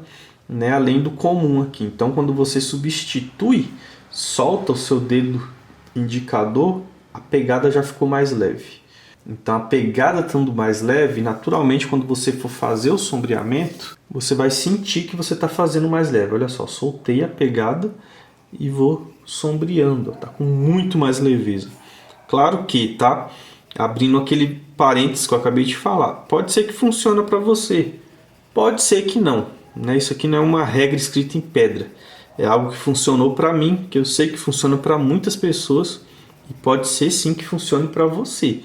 né, além do comum aqui. Então, quando você substitui, solta o seu dedo indicador, a pegada já ficou mais leve. Então, a pegada estando mais leve, naturalmente, quando você for fazer o sombreamento, você vai sentir que você está fazendo mais leve. Olha só, soltei a pegada e vou sombreando, tá? Com muito mais leveza. Claro que, tá? Abrindo aquele parênteses que eu acabei de falar, pode ser que funcione para você, pode ser que não, né? Isso aqui não é uma regra escrita em pedra, é algo que funcionou para mim, que eu sei que funciona para muitas pessoas e pode ser sim que funcione para você,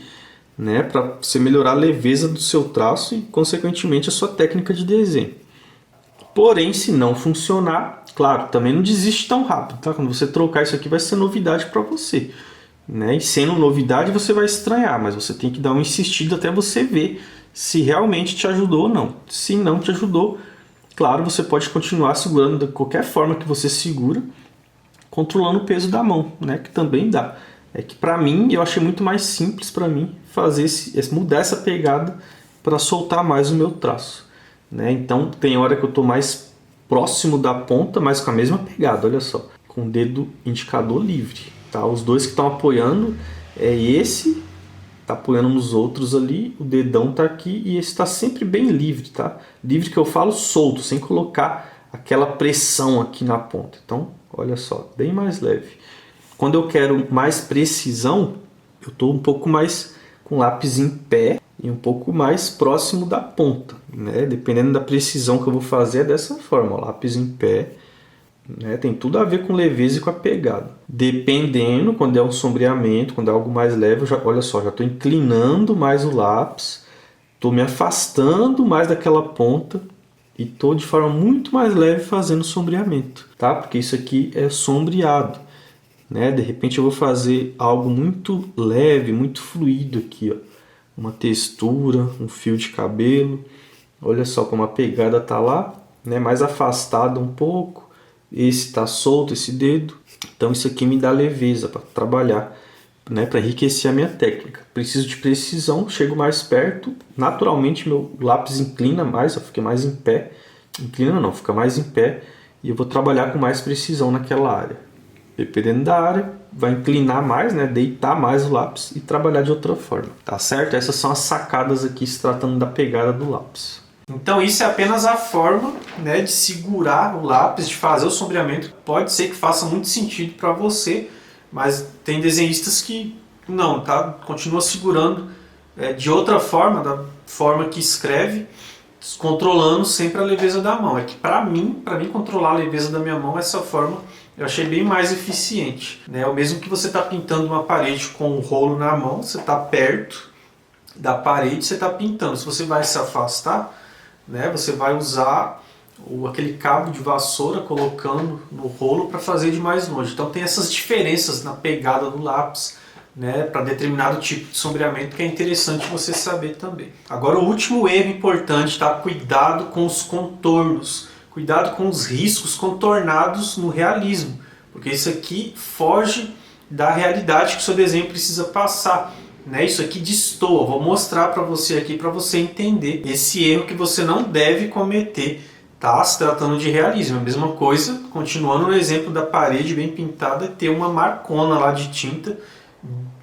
né? Para você melhorar a leveza do seu traço e consequentemente a sua técnica de desenho. Porém, se não funcionar, claro, também não desiste tão rápido, tá? Quando você trocar isso aqui vai ser novidade para você. Né? E sendo novidade você vai estranhar, mas você tem que dar uma insistida até você ver se realmente te ajudou ou não. Se não te ajudou, claro, você pode continuar segurando de qualquer forma que você segura, controlando o peso da mão, né? Que também dá. É que para mim, eu achei muito mais simples para mim fazer mudar essa pegada para soltar mais o meu traço, né? Então tem hora que eu estou mais próximo da ponta, mas com a mesma pegada, olha só, com o dedo indicador livre. Tá? Os dois que estão apoiando é esse, tá apoiando nos outros ali, o dedão tá aqui e esse está sempre bem livre, tá? Livre que eu falo solto, sem colocar aquela pressão aqui na ponta. Então, olha só, bem mais leve. Quando eu quero mais precisão, eu estou um pouco mais com o lápis em pé e um pouco mais próximo da ponta, né? Dependendo da precisão que eu vou fazer é dessa forma, ó, lápis em pé. Né? Tem tudo a ver com leveza e com a pegada. Dependendo, quando é um sombreamento, quando é algo mais leve, olha só, já estou inclinando mais o lápis, estou me afastando mais daquela ponta e estou de forma muito mais leve fazendo sombreamento, tá? Porque isso aqui é sombreado, né? De repente eu vou fazer algo muito leve, muito fluido aqui, ó. Uma textura, um fio de cabelo. Olha só como a pegada tá lá, né? Mais afastada um pouco. Esse tá solto, esse dedo. Então isso aqui me dá leveza para trabalhar, né? Para enriquecer a minha técnica. Preciso de precisão, chego mais perto. Naturalmente meu lápis inclina mais, eu fiquei mais em pé. Inclina não, fica mais em pé. E eu vou trabalhar com mais precisão naquela área. Dependendo da área, vai inclinar mais, né? Deitar mais o lápis e trabalhar de outra forma. Tá certo? Essas são as sacadas aqui se tratando da pegada do lápis. Então isso é apenas a forma, né, de segurar o lápis, de fazer o sombreamento. Pode ser que faça muito sentido para você, mas tem desenhistas que não, tá? Continua segurando de outra forma, da forma que escreve, controlando sempre a leveza da mão. É que para mim controlar a leveza da minha mão, essa forma eu achei bem mais eficiente, né? O mesmo que você está pintando uma parede com um rolo na mão, você está perto da parede, você está pintando. Se você vai se afastar, né, você vai usar aquele cabo de vassoura colocando no rolo para fazer de mais longe. Então tem essas diferenças na pegada do lápis, né, para determinado tipo de sombreamento que é interessante você saber também. Agora o último erro importante, tá? Cuidado com os contornos, cuidado com os riscos contornados no realismo, porque isso aqui foge da realidade que o seu desenho precisa passar. Né, isso aqui destoa. Vou mostrar para você aqui para você entender esse erro que você não deve cometer, tá? Se tratando de realismo. A mesma coisa, continuando no exemplo da parede bem pintada, ter uma marcona lá de tinta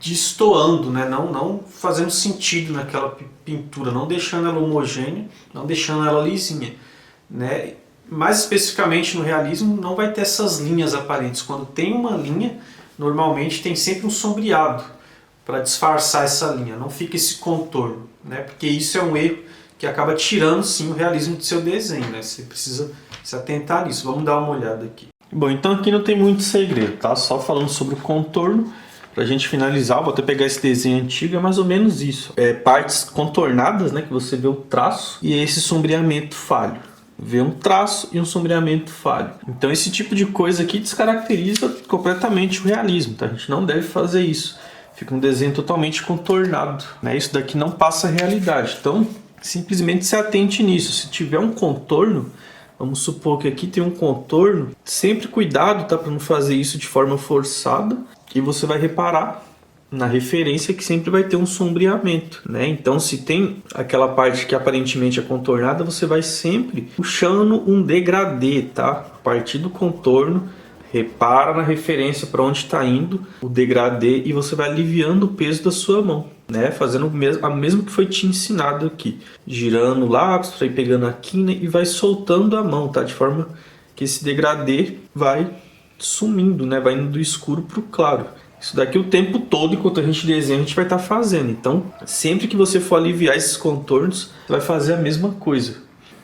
destoando, né? Não fazendo sentido naquela pintura, não deixando ela homogênea, não deixando ela lisinha, né? Mais especificamente no realismo não vai ter essas linhas aparentes. Quando tem uma linha, normalmente tem sempre um sombreado para disfarçar essa linha, não fica esse contorno, né? Porque isso é um erro que acaba tirando sim o realismo do seu desenho, né? Você precisa se atentar nisso. Vamos dar uma olhada aqui. Bom, então aqui não tem muito segredo, tá? Só falando sobre o contorno, pra gente finalizar, vou até pegar esse desenho antigo, é mais ou menos isso. Partes contornadas, né? Que você vê o traço e esse sombreamento falho. Vê um traço e um sombreamento falho. Então esse tipo de coisa aqui descaracteriza completamente o realismo, tá? A gente não deve fazer isso. Fica um desenho totalmente contornado, né? Isso daqui não passa a realidade. Então, simplesmente se atente nisso. Se tiver um contorno, vamos supor que aqui tem um contorno, sempre cuidado, tá? Para não fazer isso de forma forçada. E você vai reparar na referência que sempre vai ter um sombreamento, né? Então, se tem aquela parte que aparentemente é contornada, você vai sempre puxando um degradê, tá? A partir do contorno, repara na referência para onde está indo o degradê e você vai aliviando o peso da sua mão, né? Fazendo o mesmo que foi te ensinado aqui. Girando o lápis para ir pegando a quina e vai soltando a mão, tá? De forma que esse degradê vai sumindo, né? Vai indo do escuro para o claro. Isso daqui o tempo todo, enquanto a gente desenha, a gente vai estar fazendo. Então, sempre que você for aliviar esses contornos, você vai fazer a mesma coisa,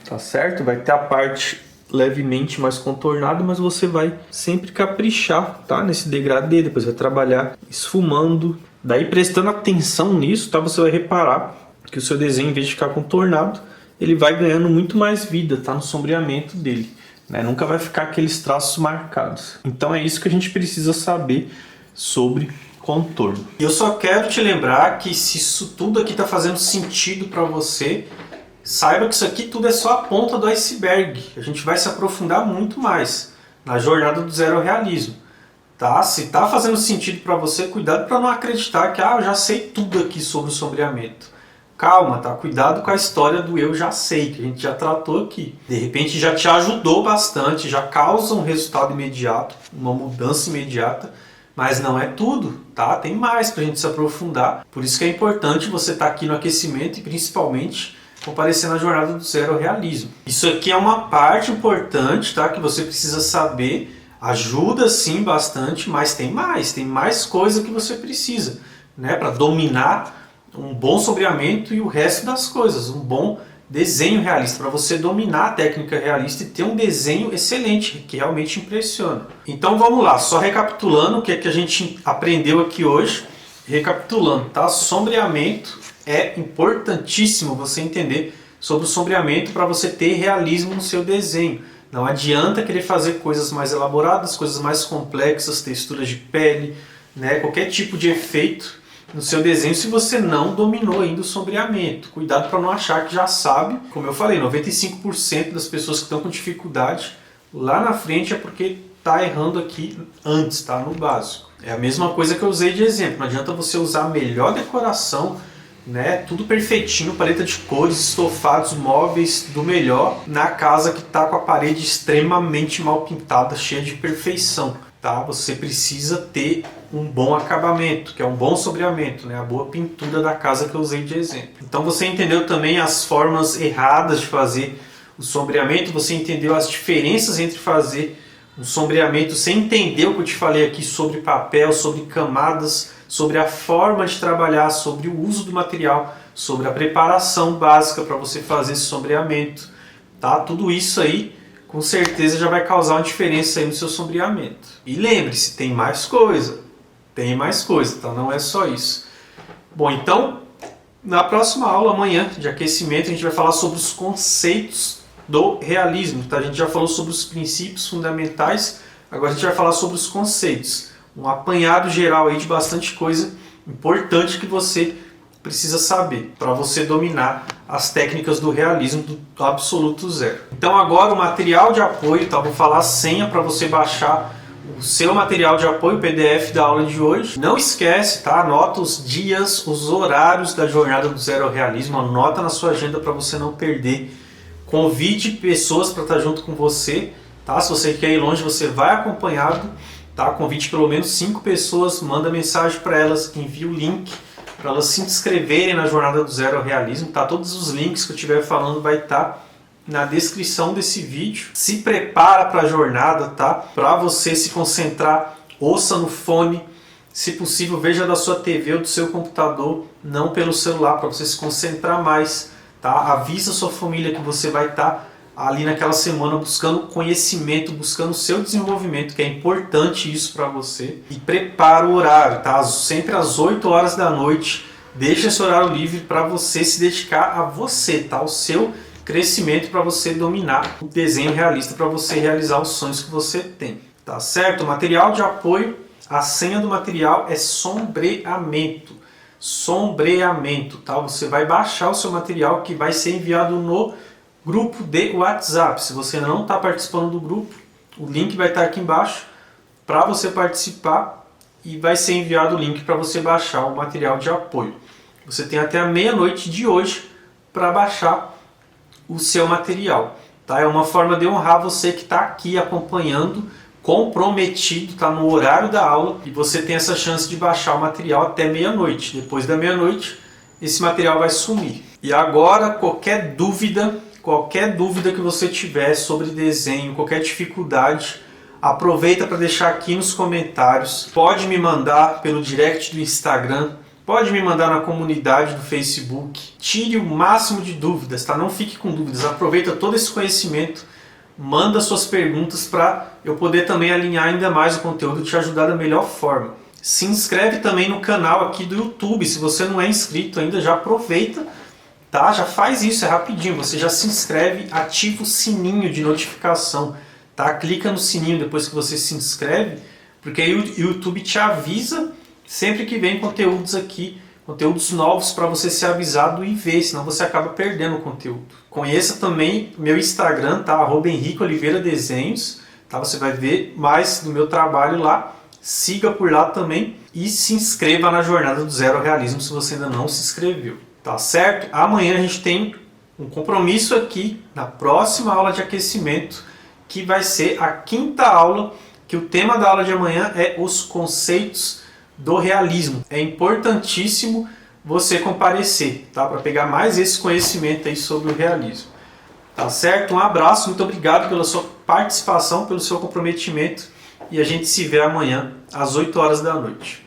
tá certo? Vai ter a parte levemente mais contornado, mas você vai sempre caprichar, tá? Nesse degradê, depois vai trabalhar esfumando. Daí, prestando atenção nisso, tá? Você vai reparar que o seu desenho, em vez de ficar contornado, ele vai ganhando muito mais vida, tá? No sombreamento dele, né? Nunca vai ficar aqueles traços marcados. Então é isso que a gente precisa saber sobre contorno. Eu só quero te lembrar que se isso tudo aqui está fazendo sentido para você, saiba que isso aqui tudo é só a ponta do iceberg. A gente vai se aprofundar muito mais na jornada do zero ao realismo. Tá? Se está fazendo sentido para você, cuidado para não acreditar que eu já sei tudo aqui sobre o sombreamento. Calma, tá? Cuidado com a história do eu já sei, que a gente já tratou aqui. De repente já te ajudou bastante, já causa um resultado imediato, uma mudança imediata, mas não é tudo, tá? Tem mais para a gente se aprofundar. Por isso que é importante você estar aqui no aquecimento e principalmente comparecer na jornada do zero ao realismo. Isso aqui é uma parte importante, tá? Que você precisa saber. Ajuda sim bastante, mas tem mais coisa que você precisa, né? Para dominar um bom sombreamento e o resto das coisas, um bom desenho realista, para você dominar a técnica realista e ter um desenho excelente, que realmente impressiona. Então vamos lá, só recapitulando o que é que a gente aprendeu aqui hoje. Recapitulando, tá? Sombreamento é importantíssimo você entender sobre o sombreamento para você ter realismo no seu desenho. Não adianta querer fazer coisas mais elaboradas, coisas mais complexas, texturas de pele, né? Qualquer tipo de efeito no seu desenho se você não dominou ainda o sombreamento. Cuidado para não achar que já sabe. Como eu falei, 95% das pessoas que estão com dificuldade lá na frente é porque está errando aqui antes, tá? No básico. É a mesma coisa que eu usei de exemplo. Não adianta você usar a melhor decoração, né? Tudo perfeitinho, paleta de cores, estofados, móveis do melhor na casa que está com a parede extremamente mal pintada, cheia de perfeição. Tá? Você precisa ter um bom acabamento, que é um bom sombreamento, né? A boa pintura da casa que eu usei de exemplo. Então você entendeu também as formas erradas de fazer o sombreamento, você entendeu as diferenças entre fazer um sombreamento sem entender o que eu te falei aqui sobre papel, sobre camadas, sobre a forma de trabalhar, sobre o uso do material, sobre a preparação básica para você fazer esse sombreamento. Tá? Tudo isso aí com certeza já vai causar uma diferença aí no seu sombreamento. E lembre-se, tem mais coisa, tá? Não é só isso. Bom, então, na próxima aula, amanhã, de aquecimento, a gente vai falar sobre os conceitos do realismo, tá? A gente já falou sobre os princípios fundamentais, agora a gente vai falar sobre os conceitos. Um apanhado geral aí de bastante coisa importante que você precisa saber para você dominar as técnicas do realismo do absoluto zero. Então agora o material de apoio, tá? Vou falar a senha para você baixar o seu material de apoio, o PDF da aula de hoje. Não esquece, tá? Anota os dias, os horários da jornada do zero ao realismo, anota na sua agenda para você não perder. Convide pessoas para estar junto com você, tá? Se você quer ir longe, você vai acompanhado, tá? Convide pelo menos 5 pessoas, manda mensagem para elas, envia o link para elas se inscreverem na jornada do zero ao realismo, tá? Todos os links que eu estiver falando vai estar na descrição desse vídeo. Se prepara para a jornada, tá? Para você se concentrar, ouça no fone, se possível veja da sua TV ou do seu computador, não pelo celular, para você se concentrar mais, tá? Avisa a sua família que você vai estar ali naquela semana buscando conhecimento, buscando o seu desenvolvimento, que é importante isso para você. E prepara o horário, tá? Sempre às 8 horas da noite. Deixa esse horário livre para você se dedicar a você, tá? O seu crescimento, para você dominar o desenho realista, para você realizar os sonhos que você tem. Tá certo? O material de apoio, a senha do material é sombreamento. Sombreamento, tá? Você vai baixar o seu material que vai ser enviado no grupo de WhatsApp. Se você não está participando do grupo, o link vai estar aqui embaixo para você participar e vai ser enviado o link para você baixar o material de apoio. Você tem até a meia-noite de hoje para baixar o seu material. Tá? É uma forma de honrar você que está aqui acompanhando, comprometido, está no horário da aula, e você tem essa chance de baixar o material até meia-noite. Depois da meia-noite, esse material vai sumir. E agora, qualquer dúvida que você tiver sobre desenho, qualquer dificuldade, aproveita para deixar aqui nos comentários. Pode me mandar pelo direct do Instagram, pode me mandar na comunidade do Facebook. Tire o máximo de dúvidas, tá? Não fique com dúvidas. Aproveita todo esse conhecimento, manda suas perguntas para eu poder também alinhar ainda mais o conteúdo e te ajudar da melhor forma. Se inscreve também no canal aqui do YouTube. Se você não é inscrito ainda, já aproveita. Tá? Já faz isso, é rapidinho, você já se inscreve, ativa o sininho de notificação, tá? Clica no sininho depois que você se inscreve, porque aí o YouTube te avisa sempre que vem conteúdos aqui, conteúdos novos para você ser avisado e ver, senão você acaba perdendo o conteúdo. Conheça também meu Instagram, tá? @HenriqueOliveiraDesenhos, tá? Você vai ver mais do meu trabalho lá, siga por lá também e se inscreva na jornada do zero ao realismo se você ainda não se inscreveu. Tá certo? Amanhã a gente tem um compromisso aqui na próxima aula de aquecimento, que vai ser a 5ª aula, que o tema da aula de amanhã é os conceitos do realismo. É importantíssimo você comparecer, tá? Para pegar mais esse conhecimento aí sobre o realismo. Tá certo? Um abraço, muito obrigado pela sua participação, pelo seu comprometimento, e a gente se vê amanhã às 8 horas da noite.